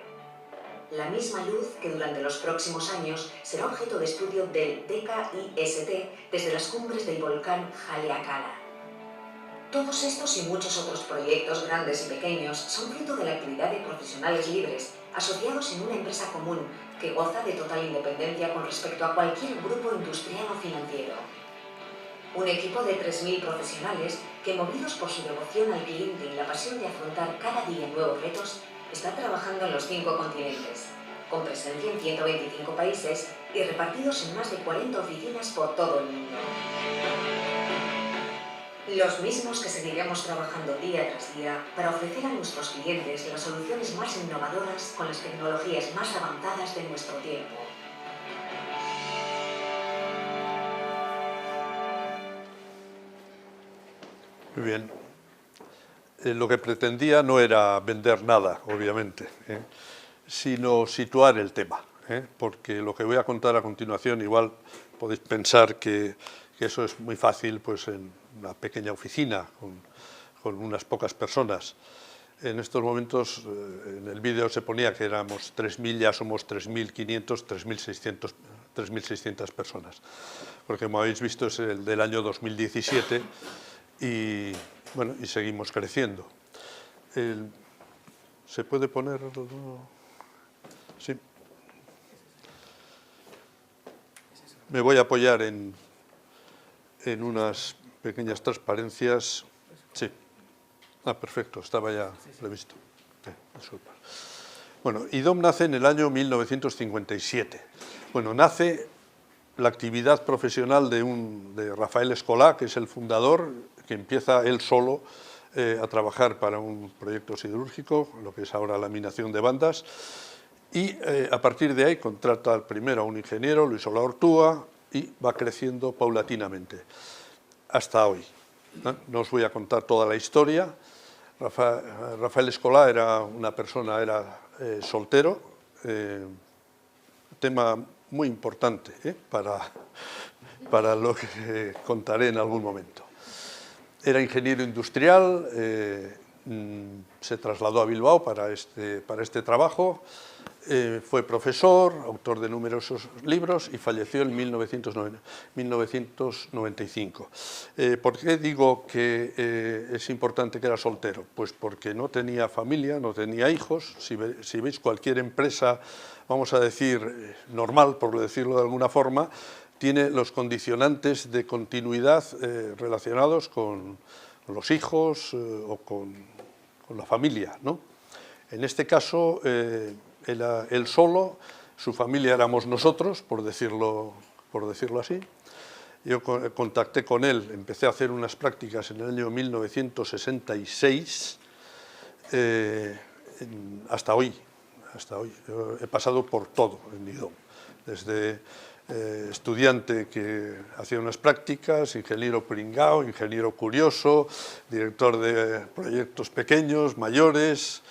La misma luz que durante los próximos años será objeto de estudio del DKIST desde las cumbres del volcán Haleakala. Todos estos y muchos otros proyectos grandes y pequeños son fruto de la actividad de profesionales libres, asociados en una empresa común que goza de total independencia con respecto a cualquier grupo industrial o financiero. Un equipo de 3.000 profesionales que, movidos por su devoción al cliente y la pasión de afrontar cada día nuevos retos, está trabajando en los 5 continentes, con presencia en 125 países y repartidos en más de 40 oficinas por todo el mundo. Los mismos que seguiremos trabajando día tras día para ofrecer a nuestros clientes las soluciones más innovadoras con las tecnologías más avanzadas de nuestro tiempo. Muy bien. Lo que pretendía no era vender nada, obviamente, sino situar el tema, porque lo que voy a contar a continuación, igual podéis pensar que eso es muy fácil pues, en una pequeña oficina con unas pocas personas. En estos momentos, en el vídeo se ponía que éramos 3.000, ya somos 3.500, 3.600 personas, porque como habéis visto es el del año 2017 y, bueno, y seguimos creciendo. ¿Se puede poner? Sí. Me voy a apoyar en unas pequeñas transparencias. Sí. Perfecto, estaba ya previsto. Disculpa. Bueno, IDOM nace en el año 1957. Bueno, nace la actividad profesional de Rafael Escolà, que es el fundador, que empieza él solo a trabajar para un proyecto siderúrgico, lo que es ahora laminación de bandas, y a partir de ahí contrata primero a un ingeniero, Luis Olà Ortúa, y va creciendo paulatinamente hasta hoy. No os voy a contar toda la historia. Rafael Escolà era una persona, era soltero, tema muy importante para lo que contaré en algún momento. Era ingeniero industrial, se trasladó a Bilbao para este trabajo, fue profesor, autor de numerosos libros y falleció en 1995. ¿Por qué digo que es importante que era soltero? Pues porque no tenía familia, no tenía hijos. Si veis cualquier empresa, vamos a decir, normal, por decirlo de alguna forma, tiene los condicionantes de continuidad relacionados con los hijos o con la familia, ¿no? En este caso, él solo, su familia éramos nosotros, por decirlo así. Yo contacté con él, empecé a hacer unas prácticas en el año 1966, hasta hoy. Yo he pasado por todo en IDOM, desde estudiante que hacía unas prácticas, ingeniero pringao, ingeniero curioso, director de proyectos pequeños, mayores,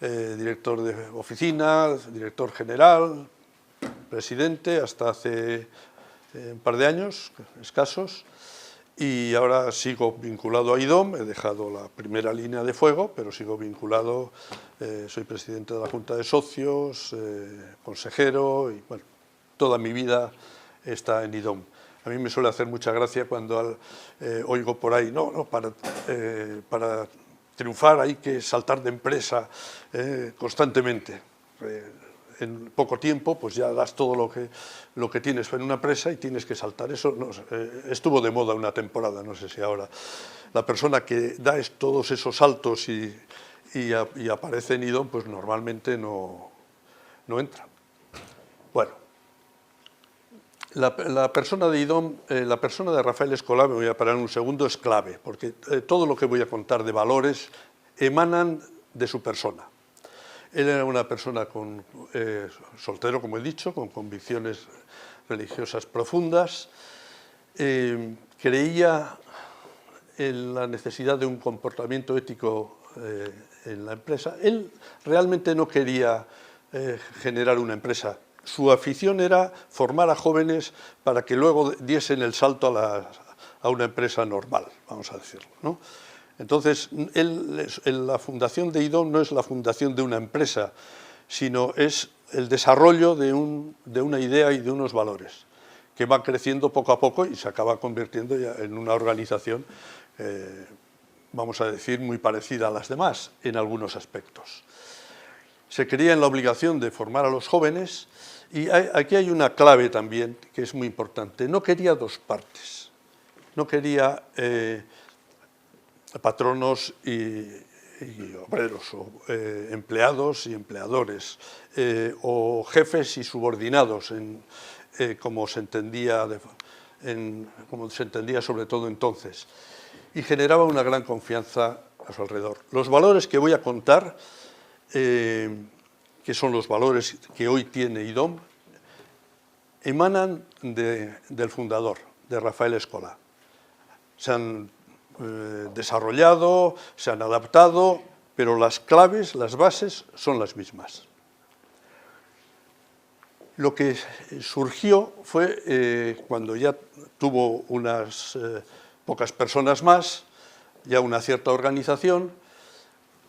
director de oficina, director general, presidente, hasta hace un par de años escasos, y ahora sigo vinculado a IDOM. He dejado la primera línea de fuego, pero sigo vinculado, soy presidente de la Junta de Socios, consejero, y bueno, toda mi vida está en IDOM. A mí me suele hacer mucha gracia cuando oigo por ahí, para triunfar hay que saltar de empresa constantemente. En poco tiempo pues ya das todo lo que tienes en una empresa y tienes que saltar. Eso estuvo de moda una temporada, no sé si ahora. La persona que da todos esos saltos y aparece en IDOM, pues normalmente no entra. Bueno, la persona de IDOM, la persona de Rafael Escolá, me voy a parar un segundo, es clave, porque todo lo que voy a contar de valores emanan de su persona. Él era una persona soltero, como he dicho, con convicciones religiosas profundas. Creía en la necesidad de un comportamiento ético en la empresa. Él realmente no quería generar una empresa. Su afición era formar a jóvenes para que luego diesen el salto a una empresa normal, vamos a decirlo, ¿no? Entonces, la fundación de IDOM no es la fundación de una empresa, sino es el desarrollo de una idea y de unos valores que van creciendo poco a poco y se acaba convirtiendo ya en una organización, vamos a decir, muy parecida a las demás en algunos aspectos. Se creía en la obligación de formar a los jóvenes, y aquí hay una clave también que es muy importante. No quería dos partes, no quería patronos y obreros, o empleados y empleadores, o jefes y subordinados, como se entendía sobre todo entonces, y generaba una gran confianza a su alrededor. Los valores que voy a contar, que son los valores que hoy tiene IDOM, emanan del fundador, de Rafael Escolá. Se han desarrollado, se han adaptado, pero las claves, las bases, son las mismas. Lo que surgió fue cuando ya tuvo unas pocas personas más, ya una cierta organización,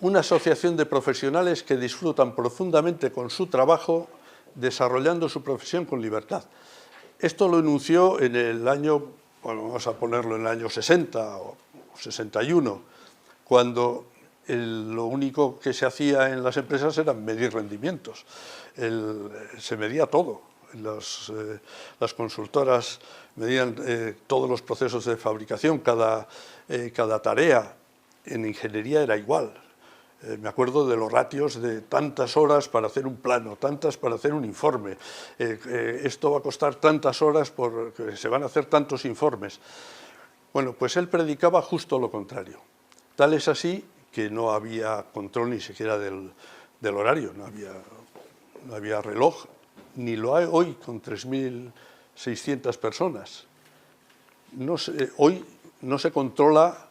una asociación de profesionales que disfrutan profundamente con su trabajo, desarrollando su profesión con libertad. Esto lo enunció en el año, bueno, vamos a ponerlo en el año 60 o 61, cuando lo único que se hacía en las empresas era medir rendimientos. Se medía todo. Las consultoras medían todos los procesos de fabricación, cada tarea. En ingeniería era igual. Me acuerdo de los ratios de tantas horas para hacer un plano, tantas para hacer un informe. Esto va a costar tantas horas porque se van a hacer tantos informes. Bueno, pues él predicaba justo lo contrario. Tal es así que no había control ni siquiera del horario, no había reloj, ni lo hay hoy con 3.600 personas. Hoy no se controla,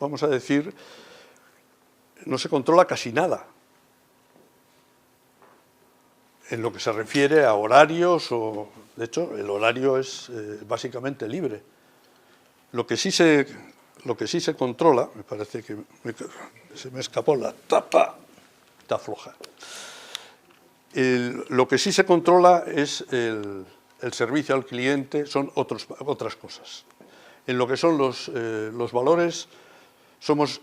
vamos a decir, no se controla casi nada. En lo que se refiere a horarios, de hecho, el horario es básicamente libre. Lo que sí se controla, me parece que se me escapó la tapa, está floja. Lo que sí se controla es el servicio al cliente, son otras cosas. En lo que son los valores, somos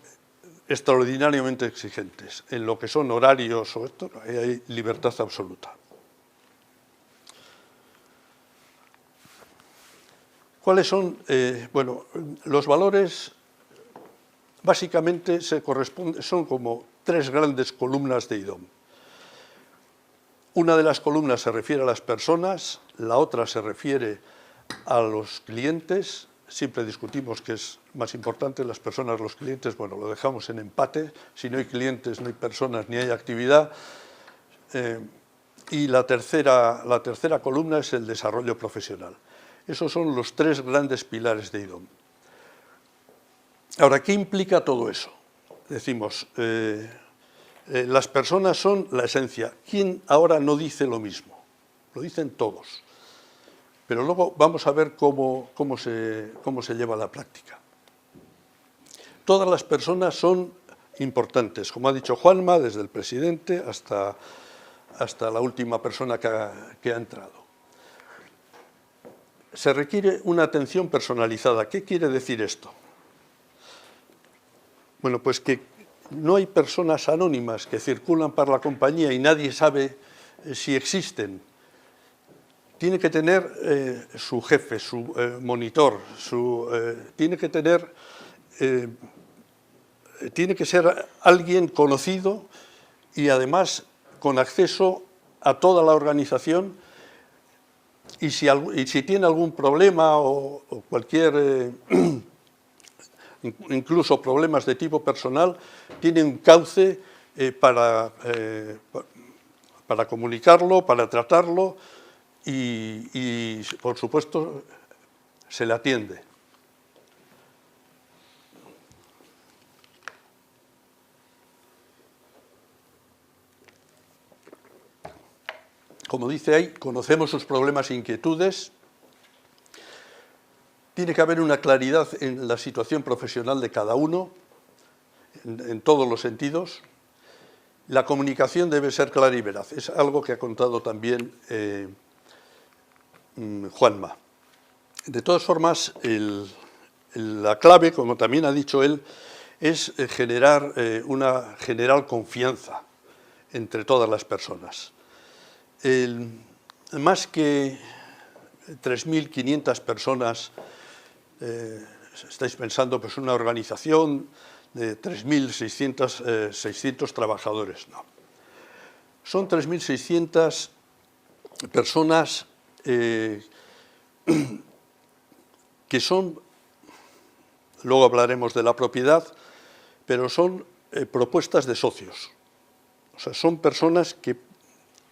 extraordinariamente exigentes. En lo que son horarios o esto, hay libertad absoluta. ¿Cuáles son? Bueno, los valores básicamente son como tres grandes columnas de IDOM. Una de las columnas se refiere a las personas, la otra se refiere a los clientes. Siempre discutimos qué es más importante, las personas, los clientes. Bueno, lo dejamos en empate. Si no hay clientes, no hay personas, ni hay actividad. Y la tercera columna es el desarrollo profesional. Esos son los tres grandes pilares de IDOM. Ahora, ¿qué implica todo eso? Decimos, las personas son la esencia. ¿Quién ahora no dice lo mismo? Lo dicen todos. Pero luego vamos a ver cómo se lleva a la práctica. Todas las personas son importantes, como ha dicho Juanma, desde el presidente hasta la última persona que ha entrado. Se requiere una atención personalizada. ¿Qué quiere decir esto? Bueno, pues que no hay personas anónimas que circulan por la compañía y nadie sabe si existen. Tiene que tener su jefe, su monitor, tiene que ser alguien conocido y además con acceso a toda la organización, y si tiene algún problema o cualquier, incluso problemas de tipo personal, tiene un cauce para comunicarlo, para tratarlo y, por supuesto, se le atiende. Como dice ahí, conocemos sus problemas e inquietudes. Tiene que haber una claridad en la situación profesional de cada uno, en todos los sentidos. La comunicación debe ser clara y veraz. Es algo que ha contado también Juanma. De todas formas, la clave, como también ha dicho él, es generar una general confianza entre todas las personas. Más que 3.500 personas, estáis pensando, pues una organización de 3.600 trabajadores. No. Son 3.600 personas que son, luego hablaremos de la propiedad, pero son propuestas de socios. O sea, son personas que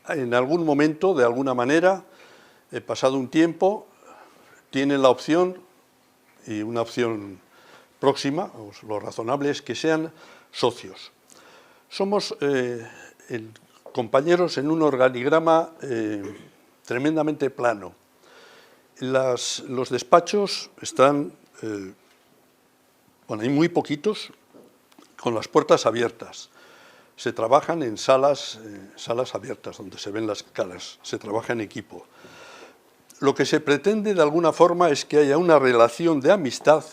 en algún momento, de alguna manera, pasado un tiempo, tienen la opción, y una opción próxima, lo razonable es que sean socios. Somos compañeros en un organigrama tremendamente plano. Los despachos están, bueno, hay muy poquitos, con las puertas abiertas. Se trabajan en salas abiertas, donde se ven las caras, se trabaja en equipo. Lo que se pretende de alguna forma es que haya una relación de amistad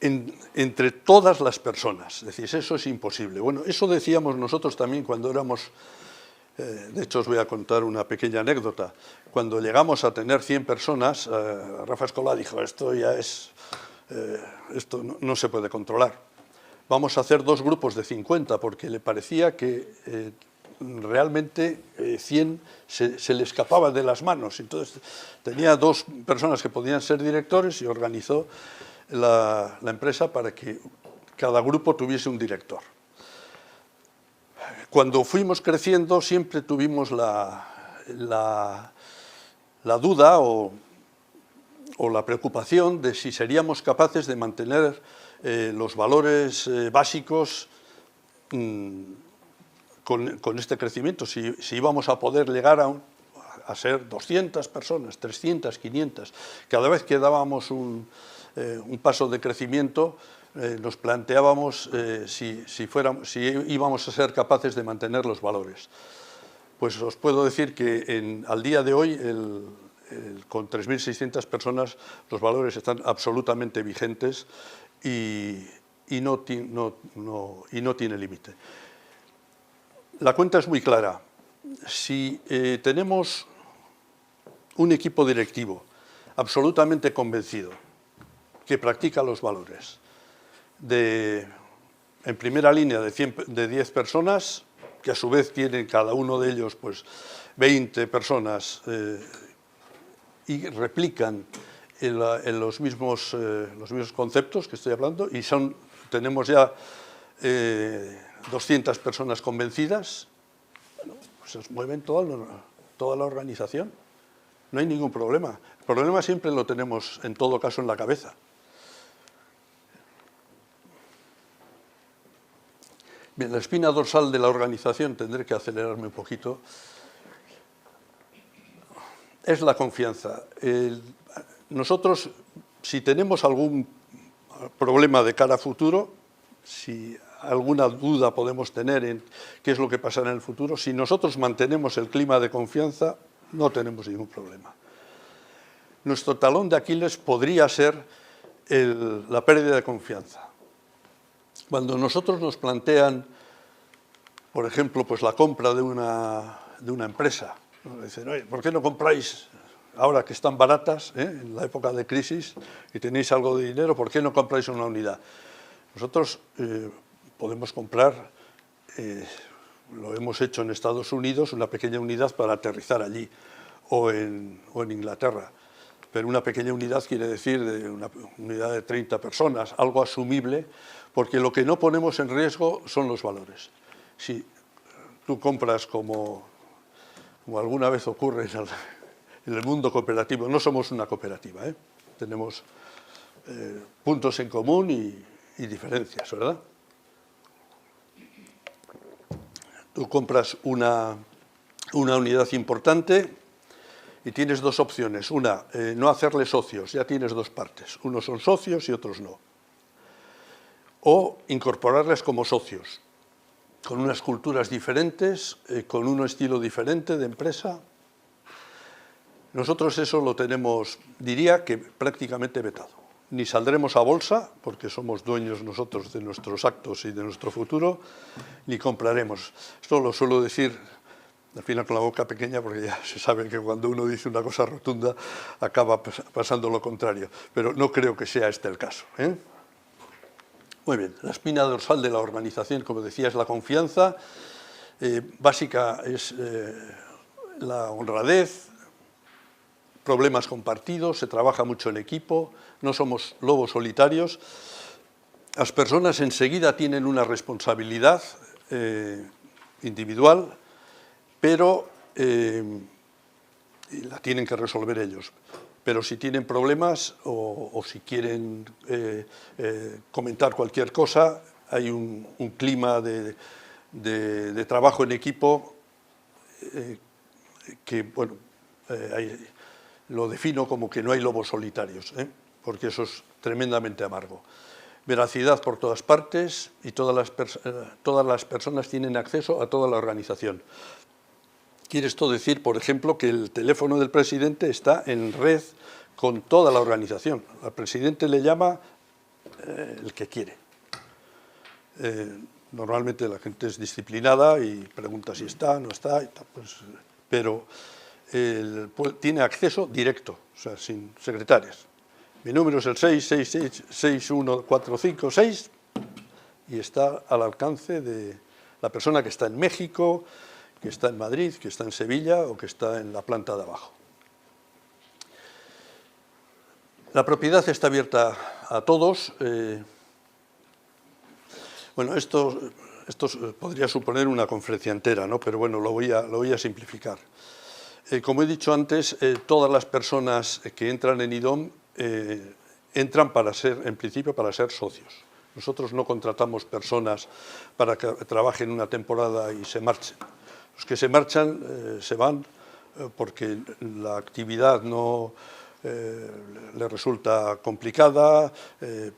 entre todas las personas. Es decir, eso es imposible. Bueno, eso decíamos nosotros también cuando éramos, de hecho os voy a contar una pequeña anécdota. Cuando llegamos a tener 100 personas, Rafa Escola dijo, esto ya es, esto no se puede controlar. Vamos a hacer 2 grupos de 50, porque le parecía que realmente 100 se le escapaba de las manos. Entonces tenía 2 personas que podían ser directores y organizó la empresa para que cada grupo tuviese un director. Cuando fuimos creciendo siempre tuvimos la duda o la preocupación de si seríamos capaces de mantener los valores básicos con este crecimiento, si íbamos a poder llegar a ser 200 personas, 300, 500. Cada vez que dábamos un paso de crecimiento, nos planteábamos si íbamos a ser capaces de mantener los valores. Pues os puedo decir que al día de hoy, con 3.600 personas, los valores están absolutamente vigentes y no tiene límite. La cuenta es muy clara. Si tenemos un equipo directivo absolutamente convencido, que practica los valores, de en primera línea de 10 personas, que a su vez tienen cada uno de ellos pues 20 personas y replican en los mismos conceptos que estoy hablando, y tenemos ya 200 personas convencidas. Bueno, pues se mueven toda la organización, no hay ningún problema. El problema siempre lo tenemos, en todo caso, en la cabeza. Bien, la espina dorsal de la organización, tendré que acelerarme un poquito, es la confianza. Nosotros, si tenemos algún problema de cara a futuro, si alguna duda podemos tener en qué es lo que pasará en el futuro, si nosotros mantenemos el clima de confianza, no tenemos ningún problema. Nuestro talón de Aquiles podría ser la pérdida de confianza. Cuando nosotros nos plantean, por ejemplo, pues la compra de una empresa, ¿no? Dicen, oye, ¿por qué no compráis ahora que están baratas, en la época de crisis, y tenéis algo de dinero, ¿por qué no compráis una unidad? Nosotros podemos comprar, lo hemos hecho en Estados Unidos, una pequeña unidad para aterrizar allí, o en Inglaterra. Pero una pequeña unidad quiere decir de una unidad de 30 personas, algo asumible, porque lo que no ponemos en riesgo son los valores. Si tú compras como alguna vez ocurre en el mundo cooperativo, no somos una cooperativa, tenemos puntos en común y diferencias, ¿verdad? Tú compras una unidad importante y tienes dos opciones. Una, no hacerle socios, ya tienes dos partes. Unos son socios y otros no. O incorporarles como socios, con unas culturas diferentes, con un estilo diferente de empresa. Nosotros eso lo tenemos, diría que prácticamente vetado. Ni saldremos a bolsa, porque somos dueños nosotros de nuestros actos y de nuestro futuro, ni compraremos. Esto lo suelo decir al final con la boca pequeña, porque ya se sabe que cuando uno dice una cosa rotunda acaba pasando lo contrario, pero no creo que sea este el caso, Muy bien, la espina dorsal de la organización, como decía, es la confianza. Básica es la honradez, problemas compartidos, se trabaja mucho en equipo, no somos lobos solitarios. Las personas enseguida tienen una responsabilidad individual, pero la tienen que resolver ellos. Pero si tienen problemas o si quieren comentar cualquier cosa, hay un clima de trabajo en equipo que, bueno, lo defino como que no hay lobos solitarios, porque eso es tremendamente amargo. Veracidad por todas partes y todas las personas tienen acceso a toda la organización. Quiere esto decir, por ejemplo, que el teléfono del presidente está en red con toda la organización. Al presidente le llama el que quiere. Normalmente la gente es disciplinada y pregunta si está, no está, y tal, pues, pero tiene acceso directo, o sea, sin secretarias. Mi número es el 666-61456 y está al alcance de la persona que está en México, que está en Madrid, que está en Sevilla o que está en la planta de abajo. La propiedad está abierta a todos. Bueno, esto podría suponer una conferencia entera, ¿no? Pero bueno, lo voy a simplificar. Como he dicho antes, todas las personas que entran en IDOM entran en principio para ser socios. Nosotros no contratamos personas para que trabajen una temporada y se marchen. Los que se marchan se van porque la actividad no les resulta complicada,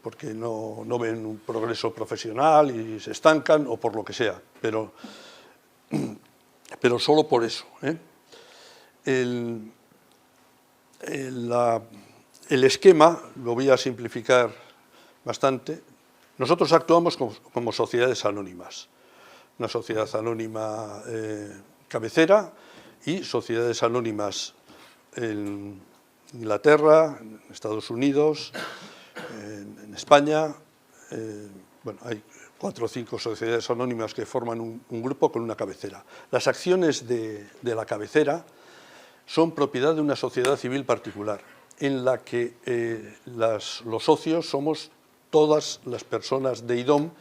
porque no ven un progreso profesional y se estancan o por lo que sea, pero solo por eso. El esquema, lo voy a simplificar bastante. Nosotros actuamos como sociedades anónimas. Una sociedad anónima cabecera y sociedades anónimas en Inglaterra, en Estados Unidos, en España. Bueno, hay 4 o 5 sociedades anónimas que forman un grupo con una cabecera. Las acciones de la cabecera son propiedad de una sociedad civil particular, en la que los socios somos todas las personas de IDOM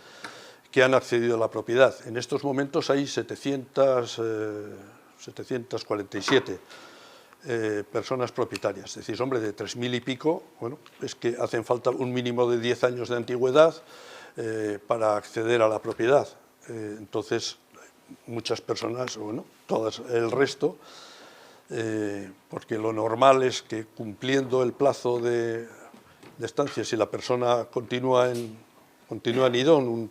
que han accedido a la propiedad. En estos momentos hay 747 personas propietarias, es decir, hombre, de 3.000 y pico, bueno, es que hacen falta un mínimo de 10 años de antigüedad para acceder a la propiedad. Entonces, muchas personas, bueno, todas el resto, porque lo normal es que cumpliendo el plazo de estancia, si la persona continúa en IDOM un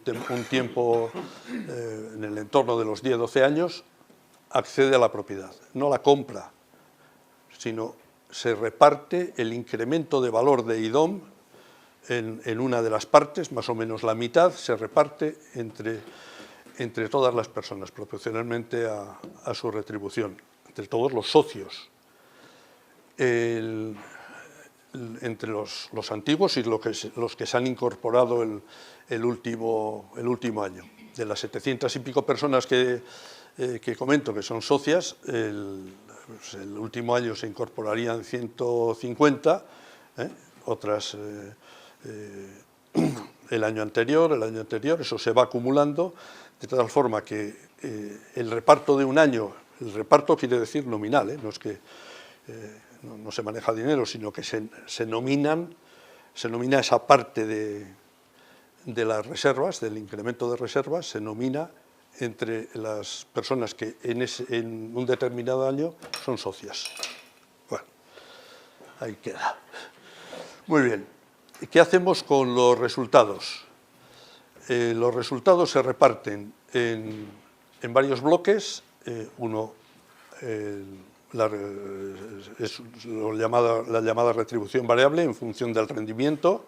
tiempo en el entorno de los 10-12 años, accede a la propiedad, no la compra, sino se reparte el incremento de valor de IDOM en una de las partes, más o menos la mitad, se reparte entre todas las personas, proporcionalmente a su retribución, entre todos los socios, entre los antiguos y los que se han incorporado el último año. De las 700 y pico personas que comento que son socias, el último año se incorporarían 150, otras el año anterior, eso se va acumulando, de tal forma que el reparto de un año, el reparto quiere decir nominal, no es que no se maneja dinero, sino que se nomina esa parte de las reservas, del incremento de reservas, se nomina entre las personas que en un determinado año son socias. Bueno, ahí queda. Muy bien. ¿Qué hacemos con los resultados? Los resultados se reparten en varios bloques. Uno es la llamada retribución variable en función del rendimiento.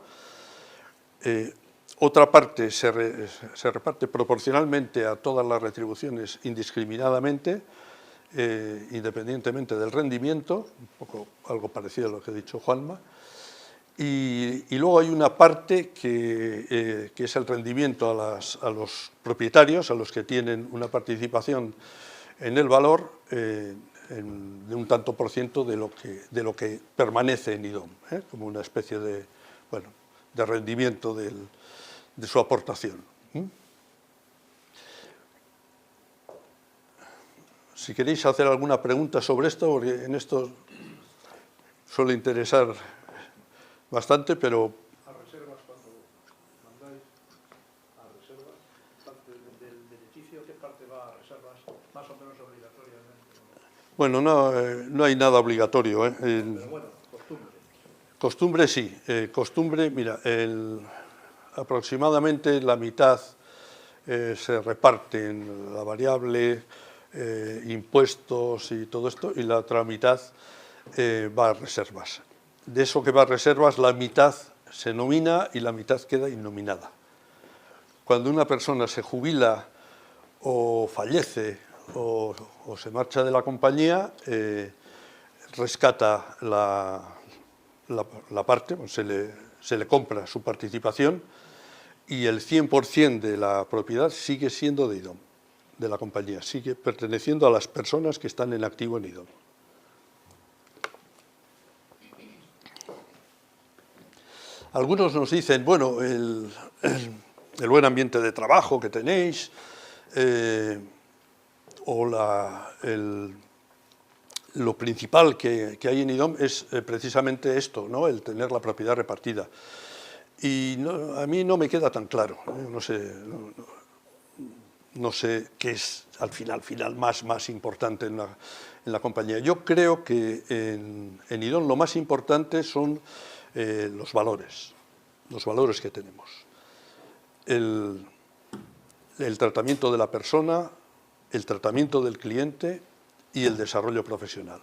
Otra parte se reparte proporcionalmente a todas las retribuciones indiscriminadamente, independientemente del rendimiento, un poco algo parecido a lo que ha dicho Juanma. Y luego hay una parte que es el rendimiento a los propietarios, a los que tienen una participación en el valor de un tanto por ciento de lo que permanece en IDOM, como una especie de rendimiento de su aportación. Si queréis hacer alguna pregunta sobre esto, porque en esto suele interesar bastante, pero... A reservas, cuando mandáis a reservas, parte del beneficio, ¿qué parte va a reservas más o menos obligatoriamente? Bueno, no hay nada obligatorio. Pero bueno, costumbre. Costumbre sí. Costumbre, mira, aproximadamente la mitad se reparte en la variable, impuestos y todo esto, y la otra mitad va a reservas. De eso que va a reservas, la mitad se nomina y la mitad queda innominada. Cuando una persona se jubila o fallece o se marcha de la compañía, rescata la parte, se le compra su participación y el 100% de la propiedad sigue siendo de IDOM, de la compañía, sigue perteneciendo a las personas que están en activo en IDOM. Algunos nos dicen, bueno, el buen ambiente de trabajo que tenéis, o lo principal que hay en IDOM es precisamente esto, ¿no? El tener la propiedad repartida. Y a mí no me queda tan claro, no sé qué es al final más importante en la compañía. Yo creo que en IDOM lo más importante son los valores que tenemos. El tratamiento de la persona, el tratamiento del cliente y el desarrollo profesional.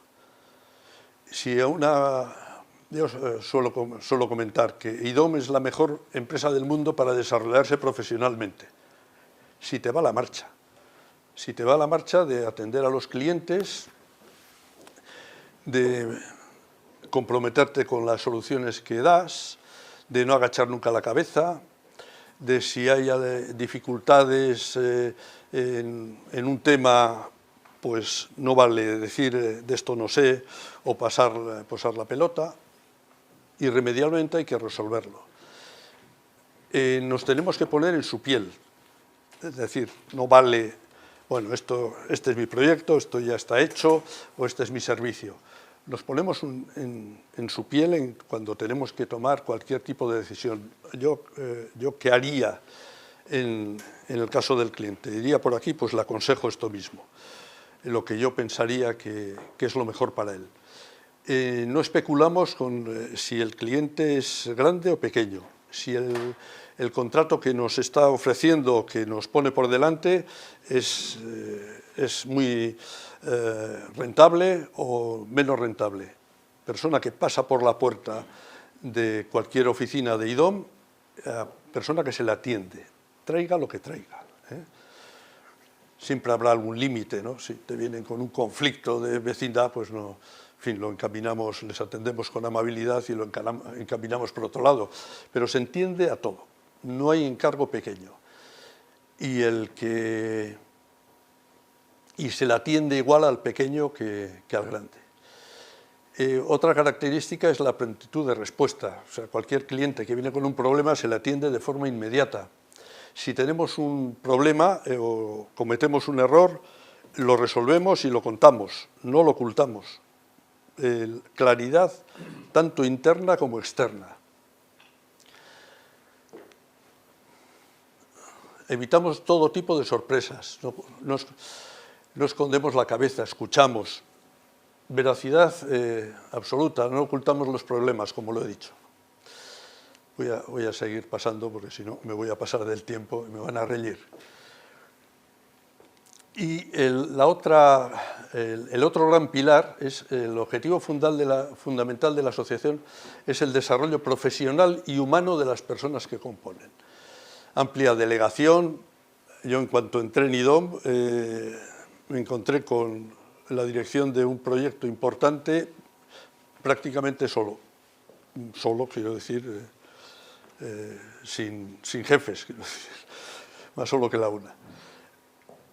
Yo suelo comentar que IDOM es la mejor empresa del mundo para desarrollarse profesionalmente. Si te va la marcha de atender a los clientes, de comprometerte con las soluciones que das, de no agachar nunca la cabeza, de si hay dificultades en un tema, pues no vale decir de esto no sé o pasar la pelota, irremediablemente hay que resolverlo. Nos tenemos que poner en su piel, es decir, no vale, bueno, este es mi proyecto, esto ya está hecho o este es mi servicio. Nos ponemos en su piel cuando tenemos que tomar cualquier tipo de decisión. Yo ¿qué haría en el caso del cliente? Diría por aquí, pues le aconsejo esto mismo, lo que yo pensaría que es lo mejor para él. No especulamos con si el cliente es grande o pequeño, si el contrato que nos está ofreciendo, que nos pone por delante, es muy rentable o menos rentable. Persona que pasa por la puerta de cualquier oficina de IDOM, persona que se le atiende, traiga lo que traiga. Siempre habrá algún límite, ¿no? Si te vienen con un conflicto de vecindad, pues no, en fin, lo encaminamos, les atendemos con amabilidad y lo encaminamos por otro lado. Pero se entiende a todo, no hay encargo pequeño. Y se le atiende igual al pequeño que al grande. Otra característica es la prontitud de respuesta. O sea, cualquier cliente que viene con un problema se le atiende de forma inmediata. Si tenemos un problema o cometemos un error, lo resolvemos y lo contamos, no lo ocultamos. Claridad tanto interna como externa. Evitamos todo tipo de sorpresas, no escondemos la cabeza, escuchamos. Veracidad absoluta, no ocultamos los problemas, como lo he dicho. Voy a seguir pasando porque si no me voy a pasar del tiempo y me van a reñir. Y el otro gran pilar, el objetivo fundamental de la asociación, es el desarrollo profesional y humano de las personas que componen. Amplia delegación. Yo, en cuanto entré en IDOM, me encontré con la dirección de un proyecto importante prácticamente solo. Solo, quiero decir, sin jefes, quiero decir, más solo que la una.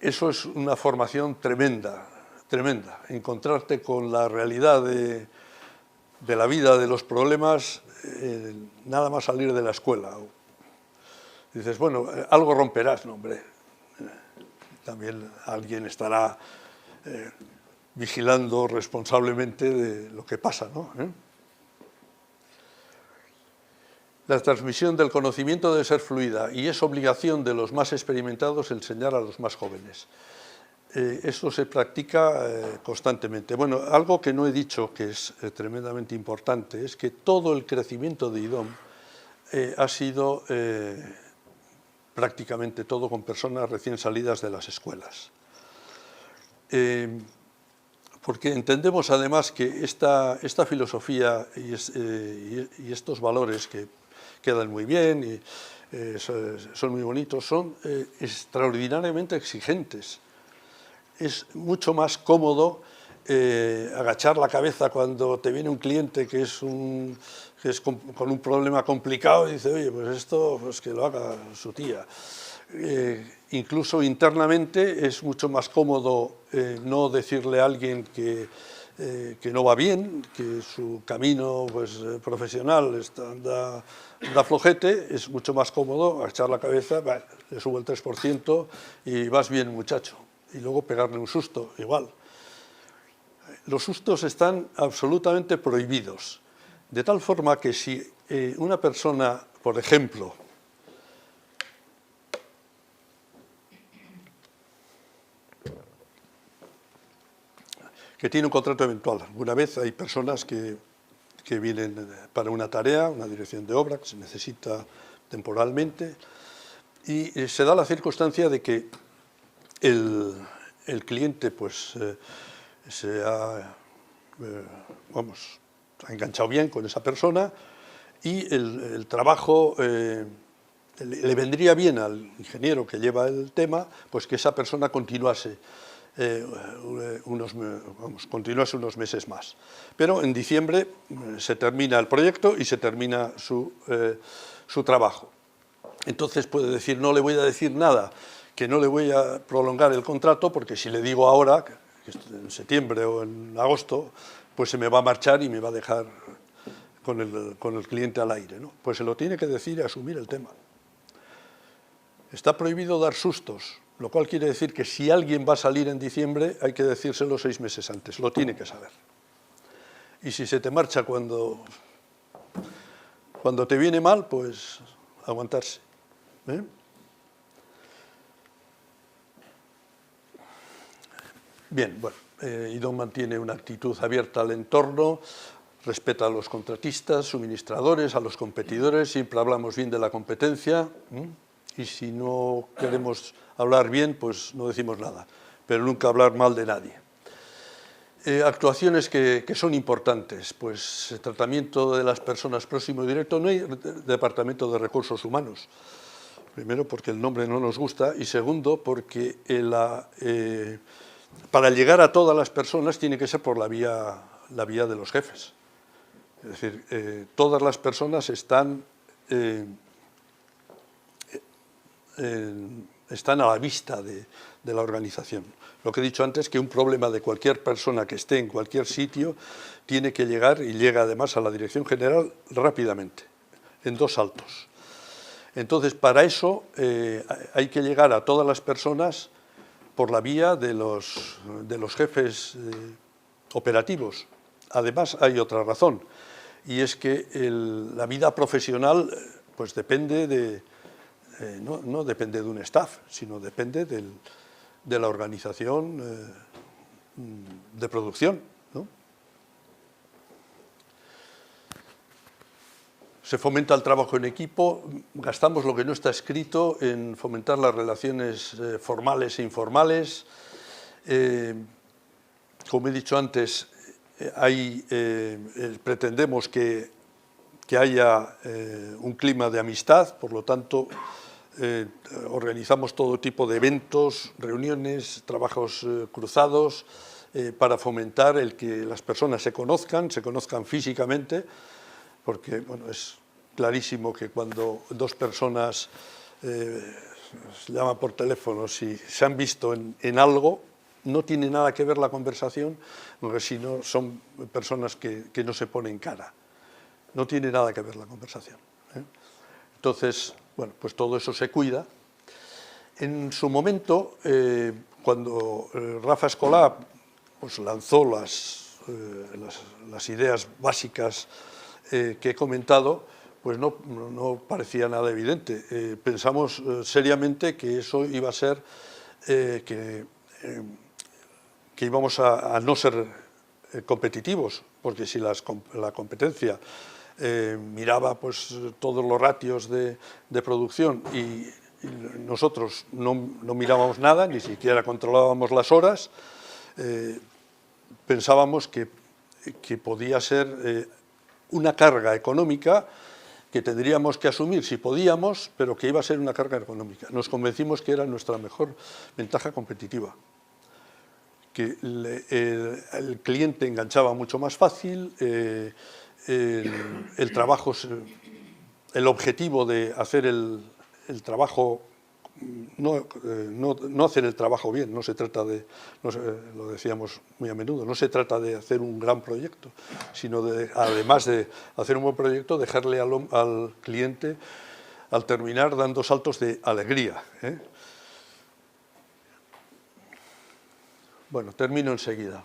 Eso es una formación tremenda, tremenda. Encontrarte con la realidad de la vida, de los problemas, nada más salir de la escuela. Dices, bueno, algo romperás, no, hombre. También alguien estará vigilando responsablemente de lo que pasa, ¿no? La transmisión del conocimiento debe ser fluida y es obligación de los más experimentados enseñar a los más jóvenes. Esto se practica constantemente. Bueno, algo que no he dicho, que es tremendamente importante, es que todo el crecimiento de IDOM ha sido prácticamente todo con personas recién salidas de las escuelas. Porque entendemos además que esta filosofía y estos valores que quedan muy bien y son muy bonitos, son extraordinariamente exigentes. Es mucho más cómodo agachar la cabeza cuando te viene un cliente que es con un problema complicado y dice, oye, pues esto pues que lo haga su tía. Incluso internamente es mucho más cómodo no decirle a alguien que no va bien, que su camino pues, profesional anda flojete, es mucho más cómodo agachar la cabeza, le subo el 3% y vas bien, muchacho. Y luego pegarle un susto, igual. Los sustos están absolutamente prohibidos, de tal forma que si una persona, por ejemplo, que tiene un contrato eventual, alguna vez hay personas que vienen para una tarea, una dirección de obra que se necesita temporalmente, y se da la circunstancia de que el cliente pues, se ha enganchado bien con esa persona y el trabajo le vendría bien al ingeniero que lleva el tema, pues que esa persona continuase unos meses más. Pero en diciembre se termina el proyecto y se termina su trabajo. entonces puede decir, no le voy a decir nada, que no le voy a prolongar el contrato, porque si le digo ahora, que en septiembre o en agosto, pues se me va a marchar y me va a dejar con el cliente al aire, ¿no? Pues se lo tiene que decir y asumir el tema. Está prohibido dar sustos, lo cual quiere decir que si alguien va a salir en diciembre hay que decírselo 6 meses antes, lo tiene que saber. Y si se te marcha cuando te viene mal, pues aguantarse. Bien, bueno, IDOM mantiene una actitud abierta al entorno, respeta a los contratistas, suministradores, a los competidores, siempre hablamos bien de la competencia, y si no queremos hablar bien, pues no decimos nada, pero nunca hablar mal de nadie. Actuaciones que son importantes, pues tratamiento de las personas próximo y directo. No hay departamento de recursos humanos, primero porque el nombre no nos gusta y segundo porque para llegar a todas las personas tiene que ser por la vía de los jefes. Es decir, todas las personas están a la vista de la organización. Lo que he dicho antes, que un problema de cualquier persona que esté en cualquier sitio tiene que llegar, y llega además a la dirección general rápidamente, en 2 saltos. Entonces, para eso hay que llegar a todas las personas por la vía de los jefes operativos. Además, hay otra razón, y es que la vida profesional pues depende no depende de un staff, sino depende de la organización de producción, ¿no? Se fomenta el trabajo en equipo, gastamos lo que no está escrito en fomentar las relaciones formales e informales. Como he dicho antes, pretendemos que haya un clima de amistad, por lo tanto, organizamos todo tipo de eventos, reuniones, trabajos cruzados, para fomentar el que las personas se conozcan físicamente, porque bueno, es clarísimo que cuando 2 personas se llaman por teléfono, si se han visto en algo, no tiene nada que ver la conversación, porque si no son personas que no se ponen cara. No tiene nada que ver la conversación. Entonces, bueno, pues todo eso se cuida. En su momento, cuando Rafa Escolà pues lanzó las ideas básicas que he comentado, pues no parecía nada evidente. Pensamos seriamente que eso iba a ser que íbamos a no ser competitivos, porque si la competencia miraba pues todos los ratios de producción y nosotros no mirábamos nada, ni siquiera controlábamos las horas, pensábamos que podía ser una carga económica que tendríamos que asumir si podíamos, pero que iba a ser una carga económica. Nos convencimos que era nuestra mejor ventaja competitiva, que el cliente enganchaba mucho más fácil, el trabajo, el objetivo de hacer el trabajo, no hacer el trabajo bien, no se trata de, lo decíamos muy a menudo, no se trata de hacer un gran proyecto, sino de, además de hacer un buen proyecto, dejarle al cliente, al terminar, dando saltos de alegría. Bueno, termino enseguida.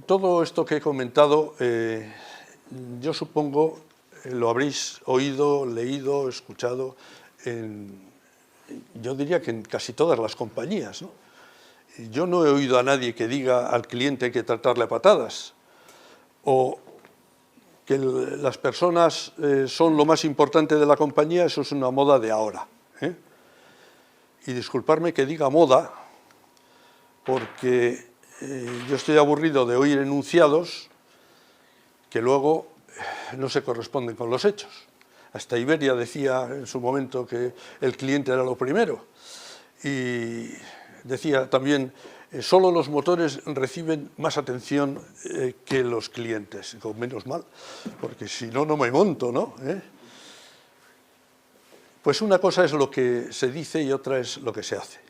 Todo esto que he comentado, yo supongo, lo habréis oído, leído, escuchado, yo diría que en casi todas las compañías, ¿no? Yo no he oído a nadie que diga al cliente hay que tratarle a patadas, o que las personas son lo más importante de la compañía, eso es una moda de ahora. Y disculparme que diga moda, porque yo estoy aburrido de oír enunciados que luego no se corresponden con los hechos. Hasta Iberia decía en su momento que el cliente era lo primero. Y decía también, solo los motores reciben más atención que los clientes. Digo, menos mal, porque si no, no me monto, ¿no? Pues una cosa es lo que se dice y otra es lo que se hace.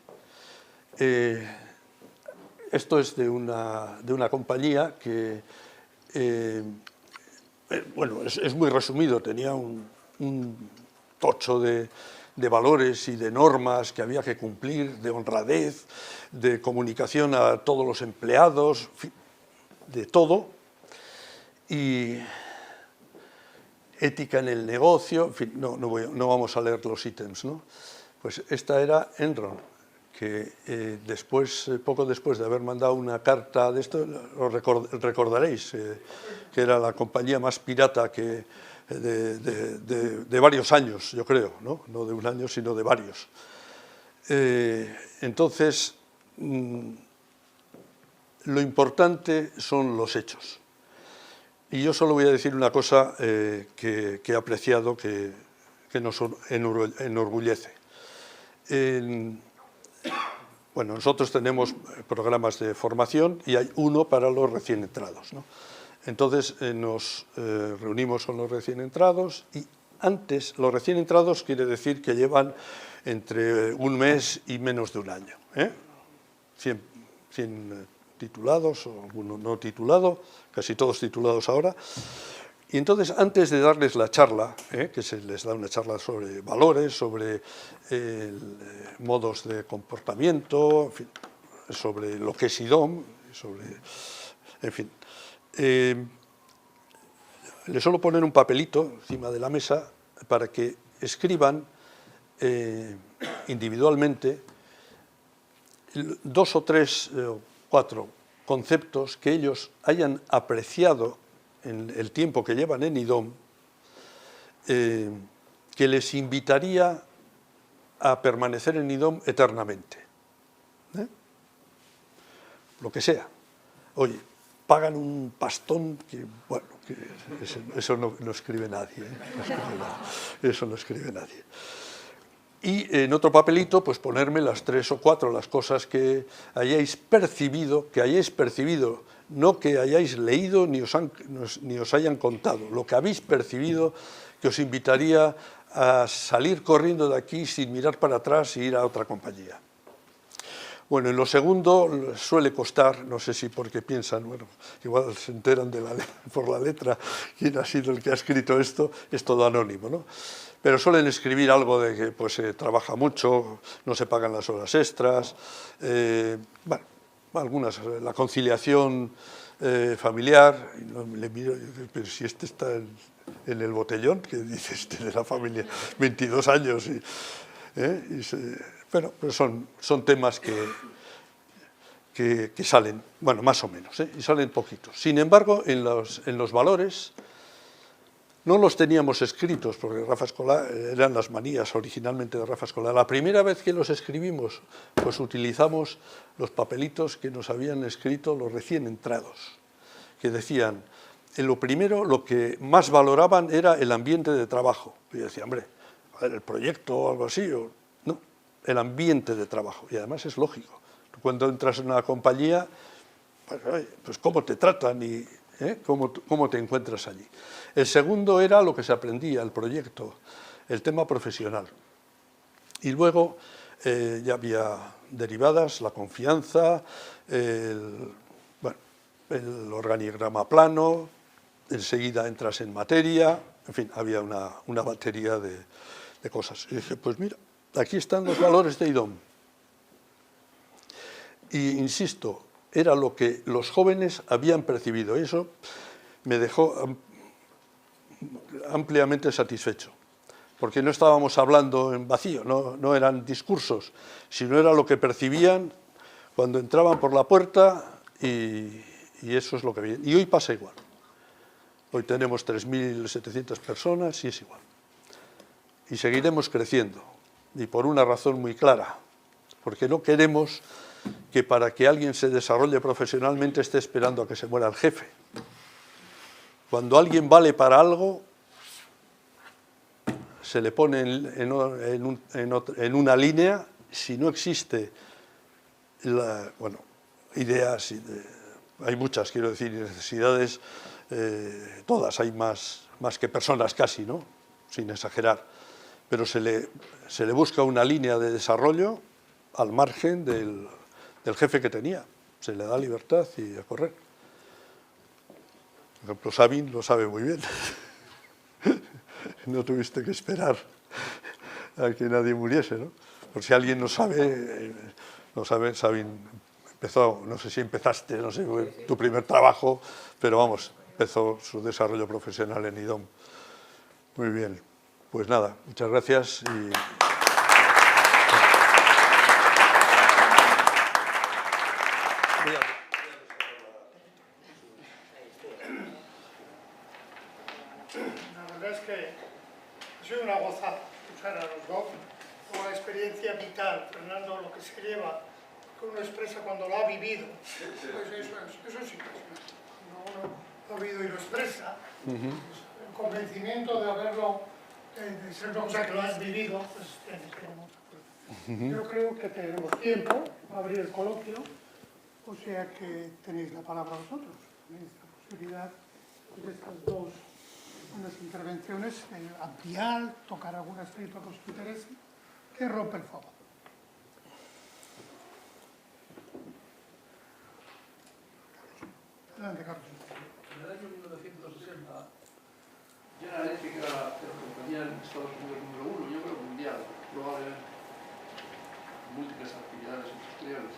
Esto es de una compañía que, bueno, es muy resumido, tenía un tocho de valores y de normas que había que cumplir, de honradez, de comunicación a todos los empleados, en fin, de todo, y ética en el negocio, en fin, no vamos a leer los ítems, ¿no? Pues esta era Enron, que poco después de haber mandado una carta de esto, lo recordaréis, que era la compañía más pirata de varios años, yo creo, ¿no? No de un año, sino de varios. Entonces, lo importante son los hechos. Y yo solo voy a decir una cosa que he apreciado, que nos enorgullece. Bueno, nosotros tenemos programas de formación y hay uno para los recién entrados, ¿no? Entonces nos reunimos con los recién entrados y antes, los recién entrados quiere decir que llevan entre un mes y menos de un año, 100 titulados o alguno no titulado, casi todos titulados ahora. Y entonces, antes de darles la charla, que se les da una charla sobre valores, sobre modos de comportamiento, en fin, sobre lo que es IDOM, en fin. Les suelo poner un papelito encima de la mesa para que escriban individualmente 2 o 3 o 4 conceptos que ellos hayan apreciado en el tiempo que llevan en IDOM, que les invitaría a permanecer en IDOM eternamente. Lo que sea. Oye, pagan un pastón que, bueno, que eso no escribe nadie, eso no escribe nadie. Y en otro papelito, pues ponerme las 3 o 4 las cosas que hayáis percibido, no que hayáis leído ni os hayan contado, lo que habéis percibido que os invitaría a salir corriendo de aquí sin mirar para atrás y ir a otra compañía. Bueno, en lo segundo suele costar, no sé si porque piensan, bueno, igual se enteran por la letra quién ha sido el que ha escrito esto, es todo anónimo, ¿no? Pero suelen escribir algo de que pues, se trabaja mucho, no se pagan las horas extras, bueno, algunas, la conciliación familiar, y no, le miro, pero si este está en el botellón, que dice este de la familia, 22 años, bueno, pues son temas que salen, bueno, más o menos, y salen poquitos. Sin embargo, en los valores no los teníamos escritos, porque Rafa Escolar eran las manías originalmente de Rafa Escolar. La primera vez que los escribimos, pues utilizamos los papelitos que nos habían escrito los recién entrados, que decían, en lo primero, lo que más valoraban era el ambiente de trabajo. Y yo decía, hombre, a ver, el proyecto o algo así, no, el ambiente de trabajo. Y además es lógico. Tú cuando entras en una compañía, pues cómo te tratan y cómo te encuentras allí. El segundo era lo que se aprendía, el proyecto, el tema profesional. Y luego ya había derivadas, la confianza, el organigrama plano, enseguida entras en materia, en fin, había una batería de cosas. Y dije, pues mira, aquí están los valores de IDOM. Y insisto, era lo que los jóvenes habían percibido. Y eso me dejó ampliamente satisfecho, porque no estábamos hablando en vacío, no eran discursos, sino era lo que percibían cuando entraban por la puerta y eso es lo que viene. Y hoy pasa igual. Hoy tenemos 3.700 personas y es igual. Y seguiremos creciendo, y por una razón muy clara, porque no queremos que para que alguien se desarrolle profesionalmente esté esperando a que se muera el jefe. Cuando alguien vale para algo, se le pone en una línea, si no existe, ideas, hay muchas, quiero decir, necesidades, todas, hay más que personas casi, ¿no? Sin exagerar. pero se le busca una línea de desarrollo al margen del jefe que tenía. Se le da libertad y a correr. Por ejemplo, Sabin lo sabe muy bien. No tuviste que esperar a que nadie muriese, ¿no? Por si alguien no sabe, Sabin empezó, no sé si empezaste, no sé, fue tu primer trabajo, pero vamos, empezó su desarrollo profesional en IDOM. Muy bien, pues nada, muchas gracias y... La verdad es que ha sido una gozada escuchar a los dos, una experiencia vital. Fernando, lo que se lleva, que uno expresa cuando lo ha vivido, pues eso sí, cuando uno lo ha vivido y lo expresa, pues el convencimiento de haberlo, de ser una cosa que lo has vivido, pues tienes que mucha fuerza. Yo creo que tenemos tiempo para abrir el coloquio, o sea que tenéis la palabra vosotros, tenéis la posibilidad de estas dos unas intervenciones, ampliar, tocar algún aspecto que os interese, que rompe el fuego. Adelante, Carlos. En el año 1960, General Electric era la compañía en Estados Unidos número 1, yo creo mundial, probablemente, múltiples actividades industriales.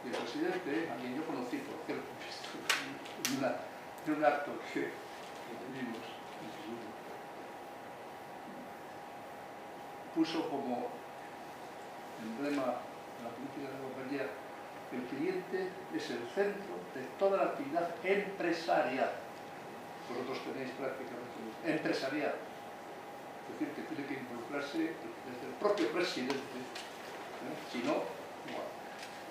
Y el presidente, a quien yo conocí, por cierto, de un acto que tuvimos, puso como emblema de la política de la compañía: el cliente es el centro de toda la actividad empresarial. Vosotros tenéis prácticamente empresarial. Es decir, que tiene que involucrarse desde el propio presidente. Si no, bueno,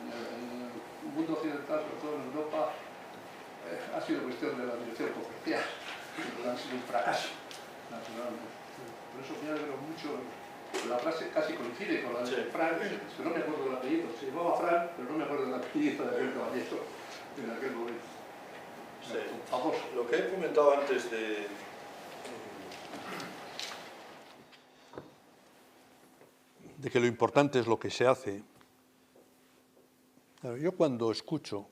en el mundo occidental, sobre todo en Europa, ha sido cuestión de la dirección comercial. Ha sido un fracaso, naturalmente. Por eso me alegro mucho. La frase casi coincide con la de Frank, que no me acuerdo del apellido. Se llamaba Frank, pero no me acuerdo del apellido de aquel caballero en aquel momento. Sí. Lo que he comentado antes de que lo importante es lo que se hace. Claro, yo cuando escucho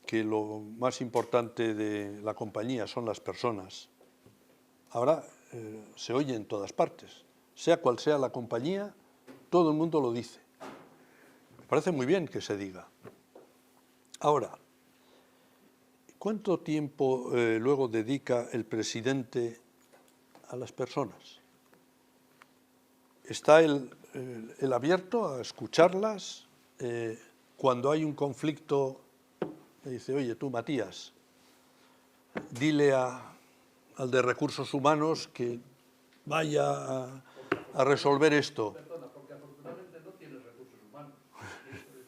que lo más importante de la compañía son las personas, ahora se oye en todas partes. Sea cual sea la compañía, todo el mundo lo dice. Me parece muy bien que se diga. Ahora, ¿cuánto tiempo luego dedica el presidente a las personas? ¿Está él abierto a escucharlas? Cuando hay un conflicto, le dice: oye, tú, Matías, dile al de Recursos Humanos que vaya a resolver esto. Perdona, porque afortunadamente no tienes recursos humanos.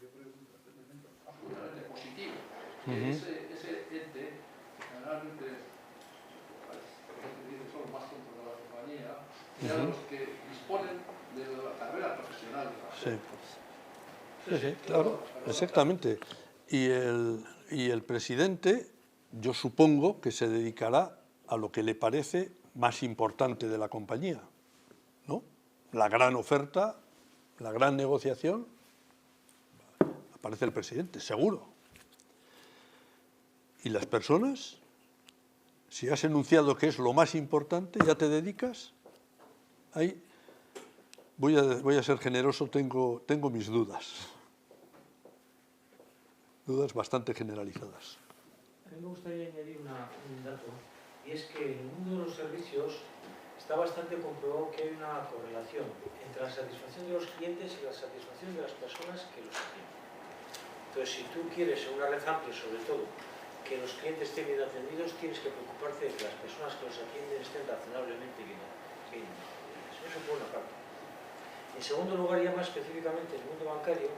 Yo creo que es un elemento afortunadamente positivo. Ese ente, generalmente, son los más tontos de la compañía, sean los que disponen de la carrera profesional. Sí. Sí, claro, exactamente. Y el presidente, yo supongo que se dedicará a lo que le parece más importante de la compañía, ¿no? La gran oferta, la gran negociación, aparece el presidente, seguro. ¿Y las personas? Si has enunciado que es lo más importante, ¿ya te dedicas? Ahí voy a ser generoso, tengo mis dudas. Dudas bastante generalizadas. A mí me gustaría añadir un dato, y es que en el mundo de los servicios está bastante comprobado que hay una correlación entre la satisfacción de los clientes y la satisfacción de las personas que los atienden. Entonces, si tú quieres, en una red amplia sobre todo, que los clientes estén bien atendidos, tienes que preocuparte de que las personas que los atienden estén razonablemente bien atendidas. Eso por una parte. En segundo lugar, ya más específicamente en el mundo bancario,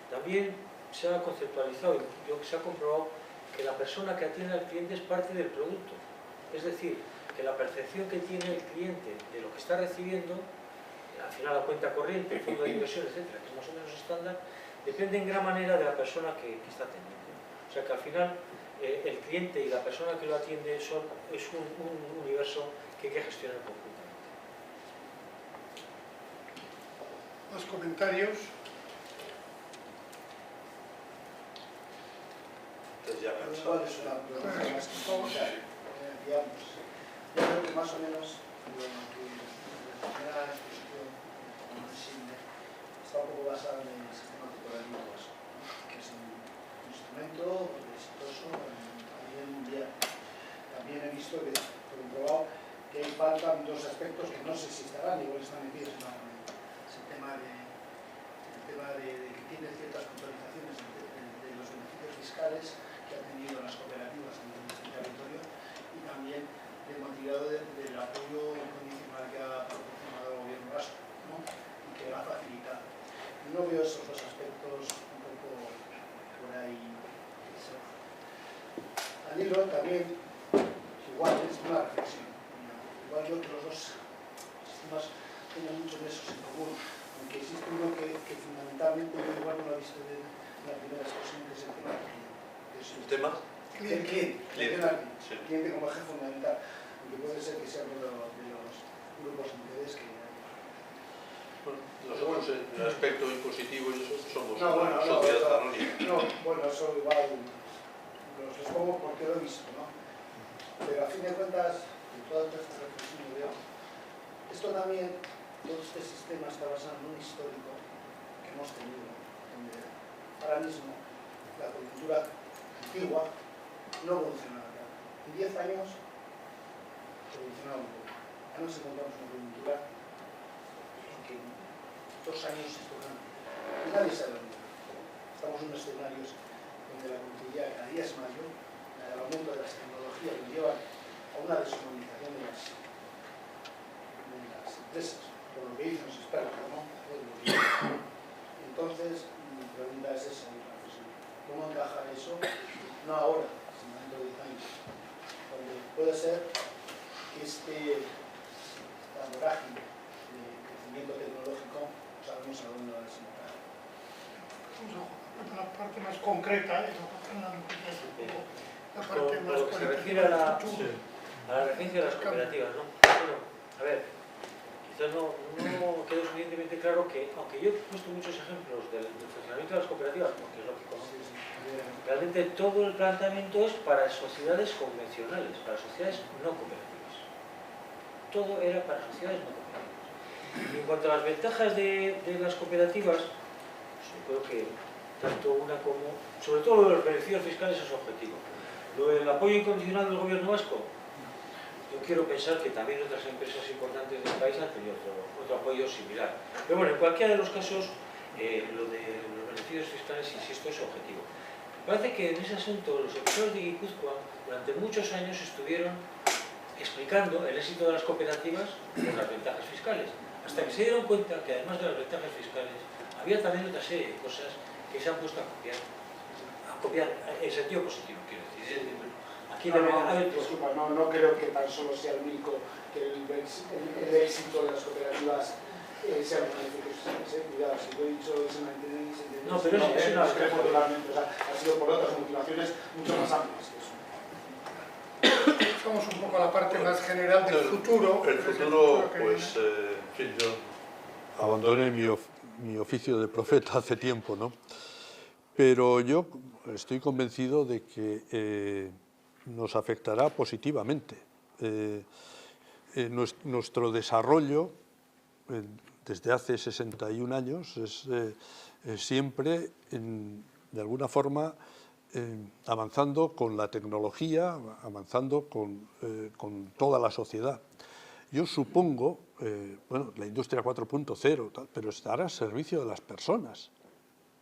también se ha conceptualizado y se ha comprobado que la persona que atiende al cliente es parte del producto. Es decir, que la percepción que tiene el cliente de lo que está recibiendo, al final la cuenta corriente, el fondo de inversión, etcétera, que es más o menos estándar, depende en gran manera de la persona que está atendiendo. O sea que al final el cliente y la persona que lo atiende es un universo que hay que gestionar conjuntamente. Más comentarios. ¿Cuál es una pregunta más que comentario? Digamos, yo creo que más o menos lo que la primera exposición visible está un poco basada en el sistema corporativo vasco, ¿no? Que es un instrumento exitoso a nivel mundial. También he visto que, he comprobado, que hay faltan dos aspectos que no sé si estarán, igual están metidos en el tema de que tiene ciertas puntualizaciones de los beneficios fiscales que han tenido las cooperativas en este territorio y también el motivado del apoyo incondicional que ha proporcionado el gobierno vasco, ¿no? Y que ha facilitado. No veo esos dos aspectos un poco por ahí. Al hilo también, igual es una reflexión. Igual yo que los dos sistemas tienen muchos nexos en común, aunque existe uno que fundamentalmente yo igual no lo he visto en la primera exposición, que es el tema del cliente. ¿El tema? El cliente. Sí. El cliente como eje fundamental, aunque puede ser que sea uno de los grupos de interés que hay. Bueno, nosotros en el aspecto impositivo y eso somos No, una sociedad anónima. No, bueno, eso igual los pongo porque lo he visto, ¿no? Pero a fin de cuentas, de todas estas reflexiones que veo, esto también, todo este sistema está basado en un histórico que hemos tenido, donde ahora mismo la coyuntura antigua no evolucionaba tanto. En 10 años evolucionaba un poco. Ya nos encontramos una coyuntura en que en 2 años esto cambia. Y nadie sabe dónde. Estamos en unos escenarios donde la productividad cada día es mayor, el aumento de las tecnologías nos lleva a una deshumanización de las empresas, por lo que dicen los expertos, ¿no? Entonces, mi pregunta es esa, ¿cómo encajar eso? No ahora, sino dentro de 10 años, donde puede ser que esta vorágine de crecimiento tecnológico, sabemos a dónde va a desembocar. La parte más concreta es la parte más lo que se refiere a la referencia de las cooperativas, ¿no? Bueno, a ver, quizás no quedó suficientemente claro que, aunque yo he puesto muchos ejemplos del funcionamiento de las cooperativas, porque es lo que conozco, realmente todo el planteamiento es para sociedades convencionales, para sociedades no cooperativas. Todo era para sociedades no cooperativas. Y en cuanto a las ventajas de las cooperativas, pues yo creo que tanto una como, sobre todo lo de los beneficios fiscales es objetivo. Lo del apoyo incondicional del gobierno vasco, yo quiero pensar que también otras empresas importantes del país han tenido otro apoyo similar. Pero bueno, en cualquiera de los casos, lo de los beneficios fiscales, insisto, es objetivo. Parece que en ese asunto los empresarios de Guipúzcoa durante muchos años estuvieron explicando el éxito de las cooperativas por las ventajas fiscales, hasta que se dieron cuenta que además de las ventajas fiscales había también otra serie de cosas que se han puesto a copiar en sentido positivo, quiero decir. Aquí Disculpa, no creo que tan solo sea el único que el éxito de las cooperativas sea los beneficios fiscales. Cuidado, si lo he dicho se me entiende, no, pero es una ha sido por otras motivaciones mucho más amplias que eso. Vamos un poco a la parte más general del futuro. El futuro, pues, en fin, yo abandoné mi oficio de profeta hace tiempo, ¿no? Pero yo estoy convencido de que nos afectará positivamente. Nuestro desarrollo, desde hace 61 años, es siempre, de alguna forma, avanzando con la tecnología, avanzando con toda la sociedad. Yo supongo, bueno, la industria 4.0, pero estará al servicio de las personas.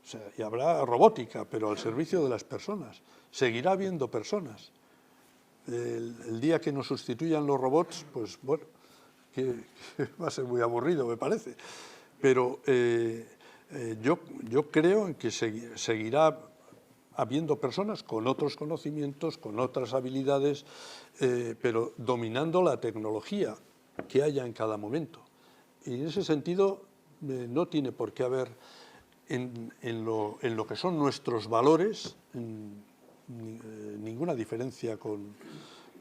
O sea, y habrá robótica, pero al servicio de las personas. Seguirá habiendo personas. El día que nos sustituyan los robots, pues bueno, que va a ser muy aburrido, me parece. Pero yo creo en que seguirá habiendo personas con otros conocimientos, con otras habilidades, pero dominando la tecnología que haya en cada momento. Y en ese sentido no tiene por qué haber en lo que son nuestros valores ninguna diferencia con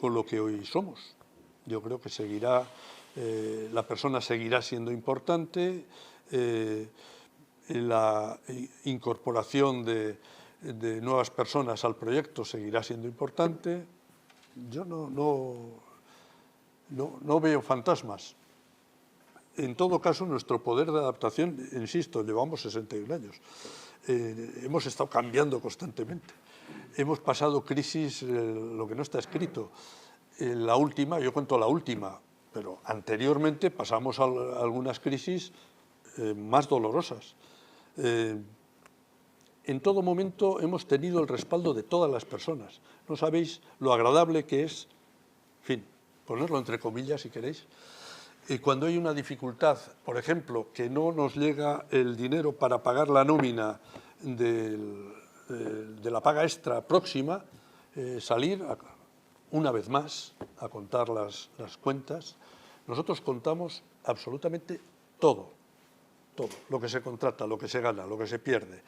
lo que hoy somos. Yo creo que seguirá, la persona seguirá siendo importante, la incorporación de nuevas personas al proyecto seguirá siendo importante. Yo no veo fantasmas. En todo caso, nuestro poder de adaptación, insisto, llevamos 61 años. Hemos estado cambiando constantemente. Hemos pasado crisis, lo que no está escrito. La última, yo cuento la última, pero anteriormente pasamos a algunas crisis más dolorosas. En todo momento hemos tenido el respaldo de todas las personas. No sabéis lo agradable que es, en fin, ponerlo entre comillas si queréis, y cuando hay una dificultad, por ejemplo, que no nos llega el dinero para pagar la nómina de la paga extra próxima, salir una vez más a contar las cuentas. Nosotros contamos absolutamente todo, lo que se contrata, lo que se gana, lo que se pierde,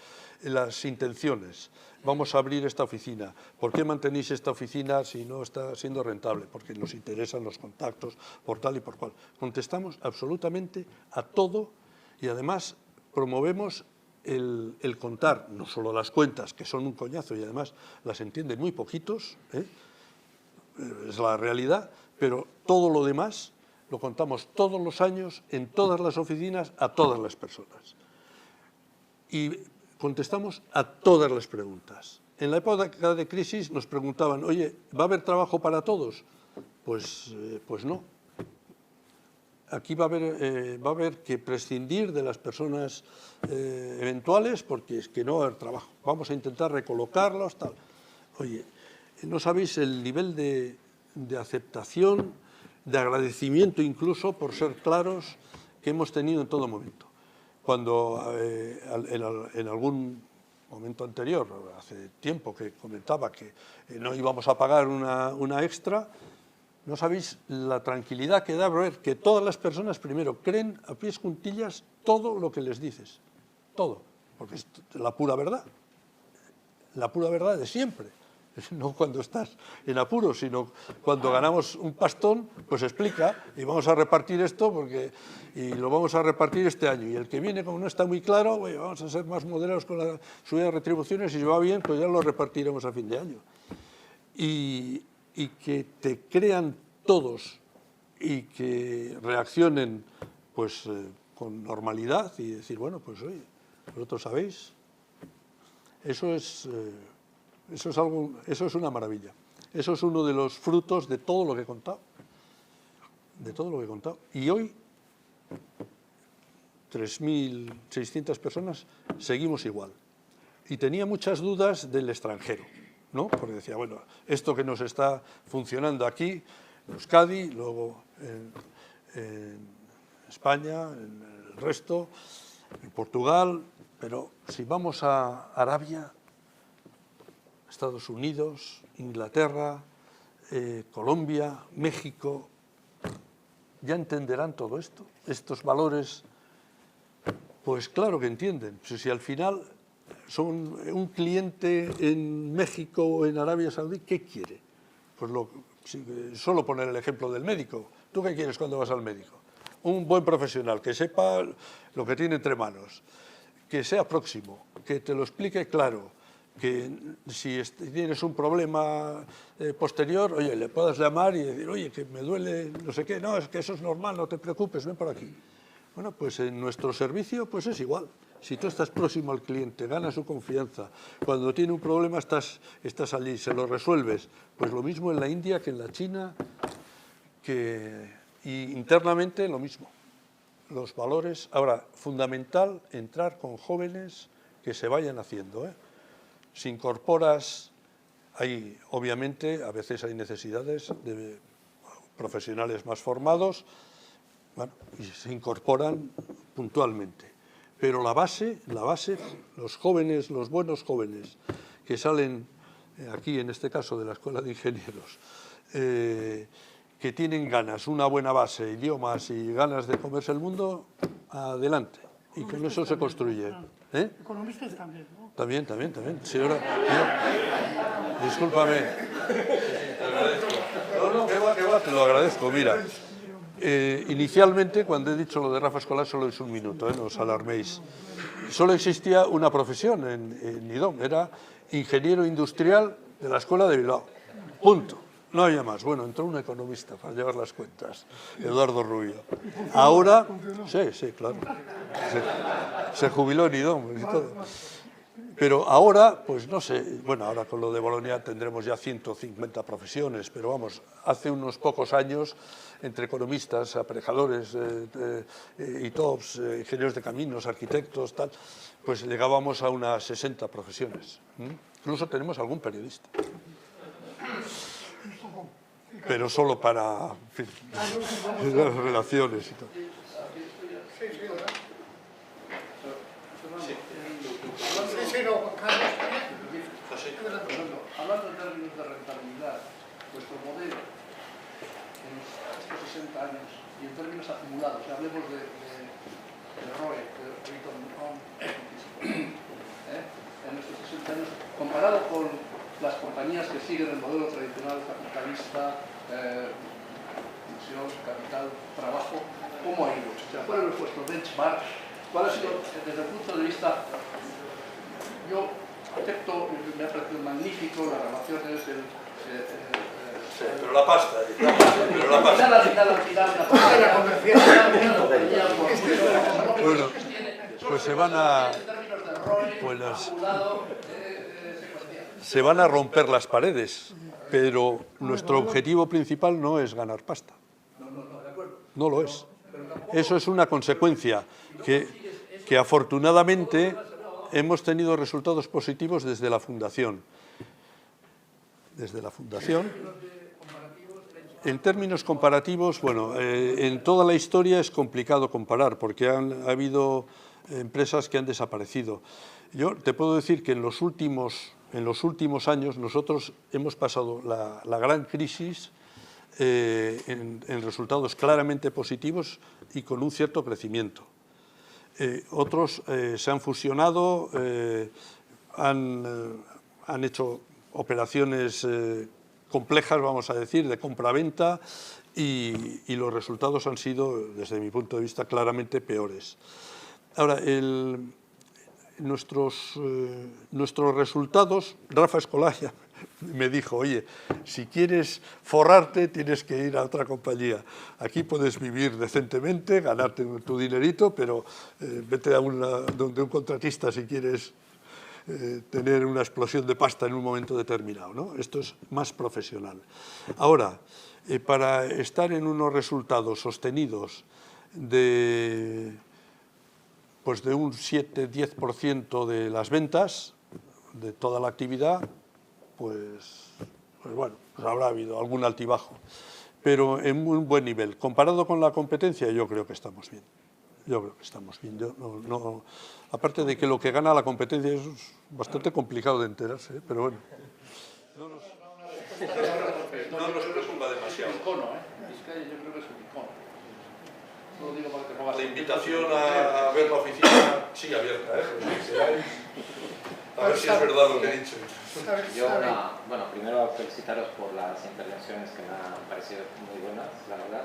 las intenciones. Vamos a abrir esta oficina. ¿Por qué mantenéis esta oficina si no está siendo rentable? Porque nos interesan los contactos, por tal y por cual. Contestamos absolutamente a todo y además promovemos el contar, no solo las cuentas, que son un coñazo y además las entienden muy poquitos, es la realidad, pero todo lo demás lo contamos todos los años, en todas las oficinas, a todas las personas. Y contestamos a todas las preguntas. En la época de crisis nos preguntaban, oye, ¿va a haber trabajo para todos? Pues no. Aquí va a haber que prescindir de las personas eventuales porque es que no va a haber trabajo. Vamos a intentar recolocarlos, tal. Oye, no sabéis el nivel de aceptación, de agradecimiento incluso por ser claros que hemos tenido en todo momento. Cuando en algún momento anterior, hace tiempo que comentaba que no íbamos a pagar una extra, no sabéis la tranquilidad que da ver que todas las personas primero creen a pies juntillas todo lo que les dices, todo, porque es la pura verdad de siempre. No cuando estás en apuros, sino cuando ganamos un pastón, pues explica y vamos a repartir esto y lo vamos a repartir este año. Y el que viene, como no está muy claro, vamos a ser más moderados con la subida de retribuciones y si va bien, pues ya lo repartiremos a fin de año. Y que te crean todos y que reaccionen pues con normalidad y decir, bueno, pues oye, vosotros sabéis, eso es una maravilla. Eso es uno de los frutos de todo lo que he contado. De todo lo que he contado. Y hoy, 3.600 personas, seguimos igual. Y tenía muchas dudas del extranjero, ¿no? Porque decía, bueno, esto que nos está funcionando aquí, en Euskadi, luego en España, en el resto, en Portugal, pero si vamos a Arabia, Estados Unidos, Inglaterra, Colombia, México, ya entenderán todo esto, estos valores, pues claro que entienden. Si al final son un cliente en México o en Arabia Saudí, ¿qué quiere? Pues solo poner el ejemplo del médico. ¿Tú qué quieres cuando vas al médico? Un buen profesional, que sepa lo que tiene entre manos, que sea próximo, que te lo explique claro, que si tienes un problema posterior, oye, le puedas llamar y decir, oye, que me duele no sé qué, no, es que eso es normal, no te preocupes, ven por aquí. Bueno, pues en nuestro servicio pues es igual. Si tú estás próximo al cliente, ganas su confianza, cuando tiene un problema estás allí, se lo resuelves. Pues lo mismo en la India que en la China, y internamente lo mismo. Los valores. Ahora, fundamental entrar con jóvenes que se vayan haciendo, Si incorporas, obviamente, a veces hay necesidades de profesionales más formados, bueno, y se incorporan puntualmente. Pero la base, los jóvenes, los buenos jóvenes que salen aquí, en este caso de la Escuela de Ingenieros, que tienen ganas, una buena base, idiomas y ganas de comerse el mundo, adelante. Y con eso se construye. Economistas también, ¿no? También. Señora, discúlpame. No, que va, te lo agradezco, mira. Inicialmente, cuando he dicho lo de Rafa Escolar, solo es un minuto, no os alarméis. Solo existía una profesión en IDOM, era ingeniero industrial de la Escuela de Bilbao. Punto. No había más. Bueno, entró un economista para llevar las cuentas, Eduardo Rubio. Ahora, sí, claro. Se jubiló en IDOM y todo. Pero ahora, pues no sé, bueno, ahora con lo de Bolonia tendremos ya 150 profesiones, pero vamos, hace unos pocos años, entre economistas, aparejadores, ITOPs, ingenieros de caminos, arquitectos, tal, pues llegábamos a unas 60 profesiones. Incluso tenemos algún periodista. Pero solo para, en fin, las relaciones y todo. Hablando en términos de rentabilidad, vuestro modelo en estos 60 años y en términos acumulados, hablemos de ROE, de Return on Equity, en estos 60 años, comparado con las compañías que siguen el modelo tradicional capitalista, inversión, capital, trabajo, ¿cómo ha ido? O sea, ¿cuál es vuestro benchmark? ¿Cuál ha sido, desde el punto de vista, yo acepto, me ha parecido magnífico las relaciones, pero la pasta. Bueno, pues se van a romper las paredes, pero nuestro objetivo principal no es ganar pasta. No lo es. Eso es una consecuencia que afortunadamente hemos tenido resultados positivos desde la fundación. Desde la fundación. En términos comparativos, bueno, en toda la historia es complicado comparar porque ha habido empresas que han desaparecido. Yo te puedo decir que en los últimos años nosotros hemos pasado la gran crisis en resultados claramente positivos y con un cierto crecimiento. Otros se han fusionado, han hecho operaciones complejas, vamos a decir, de compra-venta y los resultados han sido, desde mi punto de vista, claramente peores. Ahora, nuestros resultados, Rafa Escolaya me dijo, oye, si quieres forrarte tienes que ir a otra compañía. Aquí puedes vivir decentemente, ganarte tu dinerito, pero vete a donde un contratista si quieres tener una explosión de pasta en un momento determinado, ¿no? Esto es más profesional. Ahora, para estar en unos resultados sostenidos de un 7-10% de las ventas, de toda la actividad, pues bueno, pues habrá habido algún altibajo, pero en un buen nivel. Comparado con la competencia, yo creo que estamos bien. Yo creo que estamos bien. Aparte de que lo que gana la competencia es bastante complicado de enterarse, pero bueno. No nos preocupa demasiado. Vizcaya yo creo que es un icono. No digo para que no La invitación a ver la oficina sigue abierta, a ver si es verdad lo que he dicho. Yo, bueno, primero felicitaros por las intervenciones que me han parecido muy buenas, la verdad.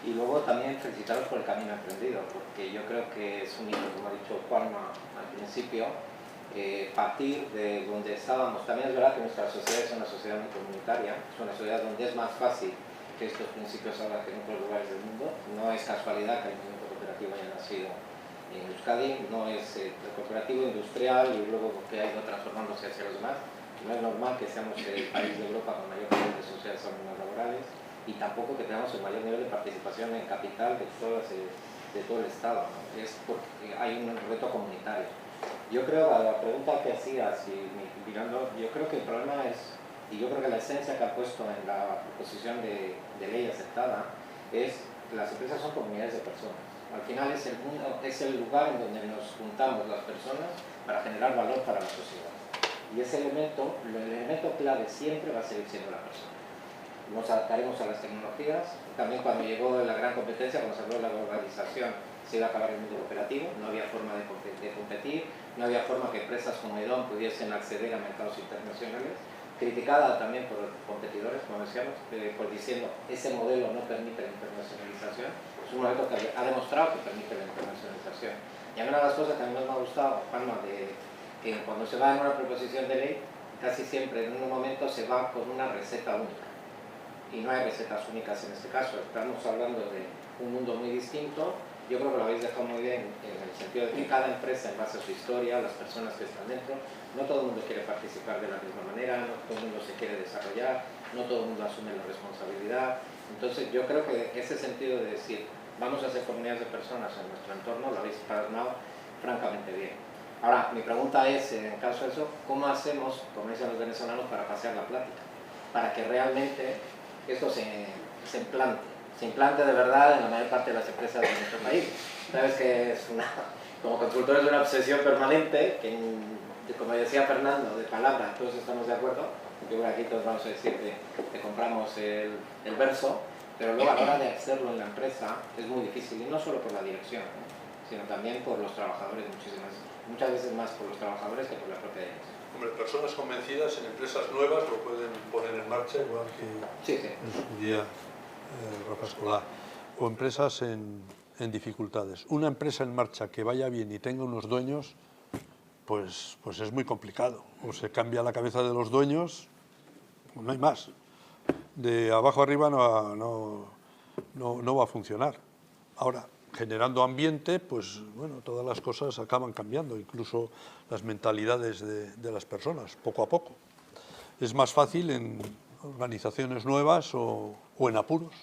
Y luego también felicitaros por el camino emprendido, porque yo creo que es un hito, como ha dicho Juanma al principio, partir de donde estábamos. También es verdad que nuestra sociedad es una sociedad muy comunitaria, es una sociedad donde es más fácil que estos principios salgan que en otros lugares del mundo. No es casualidad que el movimiento cooperativo haya nacido en Euskadi, no es el cooperativo industrial y luego que ha ido transformándose hacia los demás. No es normal que seamos el país de Europa con mayor nivel de sociedades anónimas laborales y tampoco que tengamos el mayor nivel de participación en capital de todo el Estado, ¿no? Es porque hay un reto comunitario. Yo creo, a la pregunta que hacías, mirando, yo creo que el problema es, y yo creo que la esencia que ha puesto en la proposición de ley aceptada, es que las empresas son comunidades de personas. Al final es el lugar en donde nos juntamos las personas para generar valor para la sociedad. Y ese elemento, el elemento clave siempre va a seguir siendo la persona. Nos adaptaremos a las tecnologías. También cuando llegó la gran competencia, cuando se habló de la globalización, se iba a acabar el mundo cooperativo, no había forma de competir, no había forma que empresas como EDOM pudiesen acceder a mercados internacionales. criticada también por competidores, como decíamos, pues diciendo ese modelo no permite la internacionalización. Es un modelo que ha demostrado que permite la internacionalización. Y a mí una de las cosas que a mí más me ha gustado, Juanma, de que cuando se va en una proposición de ley, casi siempre en un momento se va con una receta única. Y no hay recetas únicas en este caso. Estamos hablando de un mundo muy distinto. Yo creo que lo habéis dejado muy bien en el sentido de que cada empresa, en base a su historia, las personas que están dentro, no todo el mundo quiere participar de la misma manera, no todo el mundo se quiere desarrollar, no todo el mundo asume la responsabilidad. Entonces yo creo que ese sentido de decir, vamos a hacer comunidades de personas en nuestro entorno, lo habéis plasmado francamente bien. Ahora, mi pregunta es, en caso de eso, ¿cómo hacemos, como dicen los venezolanos, para pasear la plática? Para que realmente esto se implante de verdad en la mayor parte de las empresas de nuestro país. Sabes que es como consultor es una obsesión permanente, que como decía Fernando, de palabra, todos estamos de acuerdo, yo por aquí todos vamos a decir que te compramos el verso, pero luego a la hora de hacerlo en la empresa es muy difícil, y no solo por la dirección, sino también por los trabajadores, muchas veces más por los trabajadores que por la propia dirección. Hombre, personas convencidas en empresas nuevas lo pueden poner en marcha, igual que sí. en su día Rafa Escolar, o empresas en dificultades. Una empresa en marcha que vaya bien y tenga unos dueños, pues es muy complicado. O se cambia la cabeza de los dueños, no hay más. De abajo arriba no va a funcionar. Ahora, generando ambiente, pues bueno, todas las cosas acaban cambiando, incluso las mentalidades de las personas, poco a poco. Es más fácil en organizaciones nuevas o en apuros,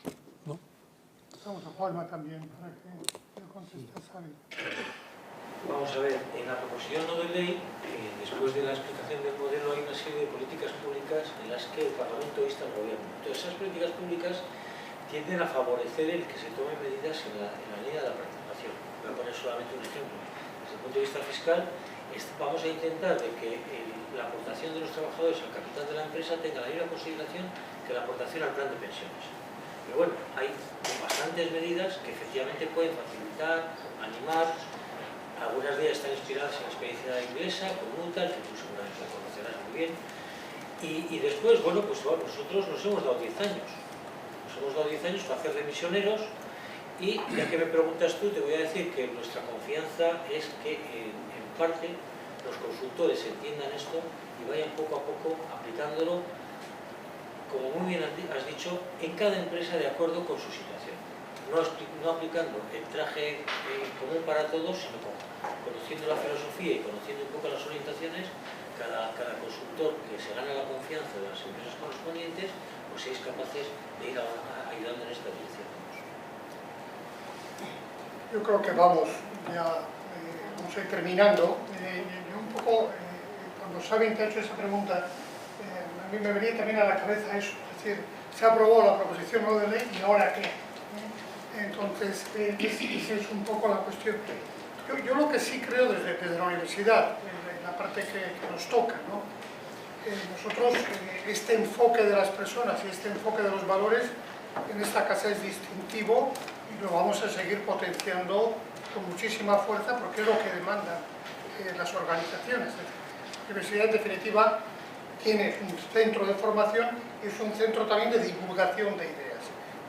¿no? Vamos a Juanma también, para que le conteste a Xavi. Vamos a ver, en la proposición no de ley, después de la explicación del modelo, hay una serie de políticas públicas en las que el Parlamento insta al Gobierno. Entonces, esas políticas públicas tienden a favorecer el que se tomen medidas en la línea de la participación. Voy a poner solamente un ejemplo. Desde el punto de vista fiscal, vamos a intentar de que la aportación de los trabajadores al capital de la empresa tenga la misma consideración que la aportación al plan de pensiones. Pero bueno, hay bastantes medidas que efectivamente pueden facilitar, animar. Algunas de ellas están inspiradas en la experiencia inglesa, con multas, que tú seguramente la conocerás muy bien. Y después, bueno, pues nosotros nos hemos dado 10 años. Nos hemos dado 10 años para hacer de misioneros, y ya que me preguntas tú, te voy a decir que nuestra confianza es que en parte los consultores entiendan esto y vayan poco a poco aplicándolo, como muy bien has dicho, en cada empresa de acuerdo con su situación. No aplicando el traje común para todos, sino conociendo la filosofía y conociendo un poco las orientaciones, cada consultor que se gana la confianza de las empresas correspondientes, pues seáis capaces de ir ayudando en esta dirección. Yo creo que vamos a ir terminando. Yo un poco, cuando Xavi te ha hecho esa pregunta, a mí me venía también a la cabeza eso, es decir, se aprobó la proposición no de ley y ¿ahora qué? Entonces, esa es un poco la cuestión. Yo lo que sí creo desde la universidad, en la parte que nos toca, ¿no? Nosotros, este enfoque de las personas y este enfoque de los valores en esta casa es distintivo y lo vamos a seguir potenciando con muchísima fuerza porque es lo que demandan las organizaciones. La universidad, en definitiva, tiene un centro de formación y es un centro también de divulgación de ideas.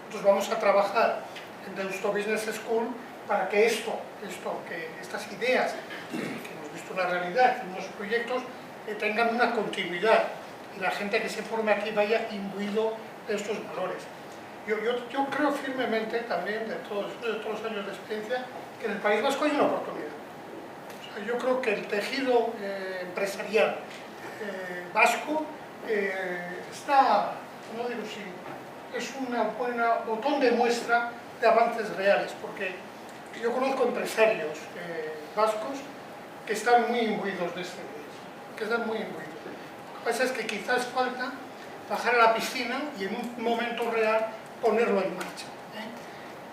Nosotros vamos a trabajar en Deusto Business School para que estas ideas que hemos visto una realidad, en unos proyectos, tengan una continuidad y la gente que se forme aquí vaya imbuido de estos valores. Yo creo firmemente también, de todos los años de experiencia, que en el País Vasco hay una oportunidad. O sea, yo creo que el tejido empresarial vasco está, no digo sí, es una buena botón de muestra de avances reales, porque yo conozco empresarios vascos que están muy imbuidos de este país, que están muy imbuidos. Lo que pasa es que quizás falta bajar a la piscina y en un momento real ponerlo en marcha.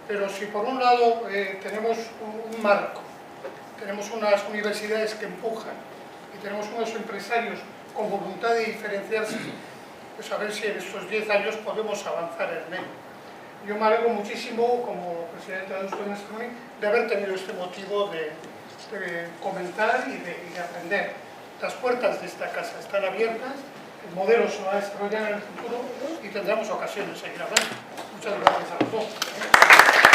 Pero si por un lado tenemos un marco, tenemos unas universidades que empujan y tenemos unos empresarios con voluntad de diferenciarse, pues a ver si en estos 10 años podemos avanzar en ello. Yo me alegro muchísimo, como presidente de Deusto Business School, de haber tenido este motivo de comentar y de aprender. Las puertas de esta casa están abiertas el modelo se va a desarrollar en el futuro y tendremos ocasión de seguir hablando. Muchas gracias a los dos.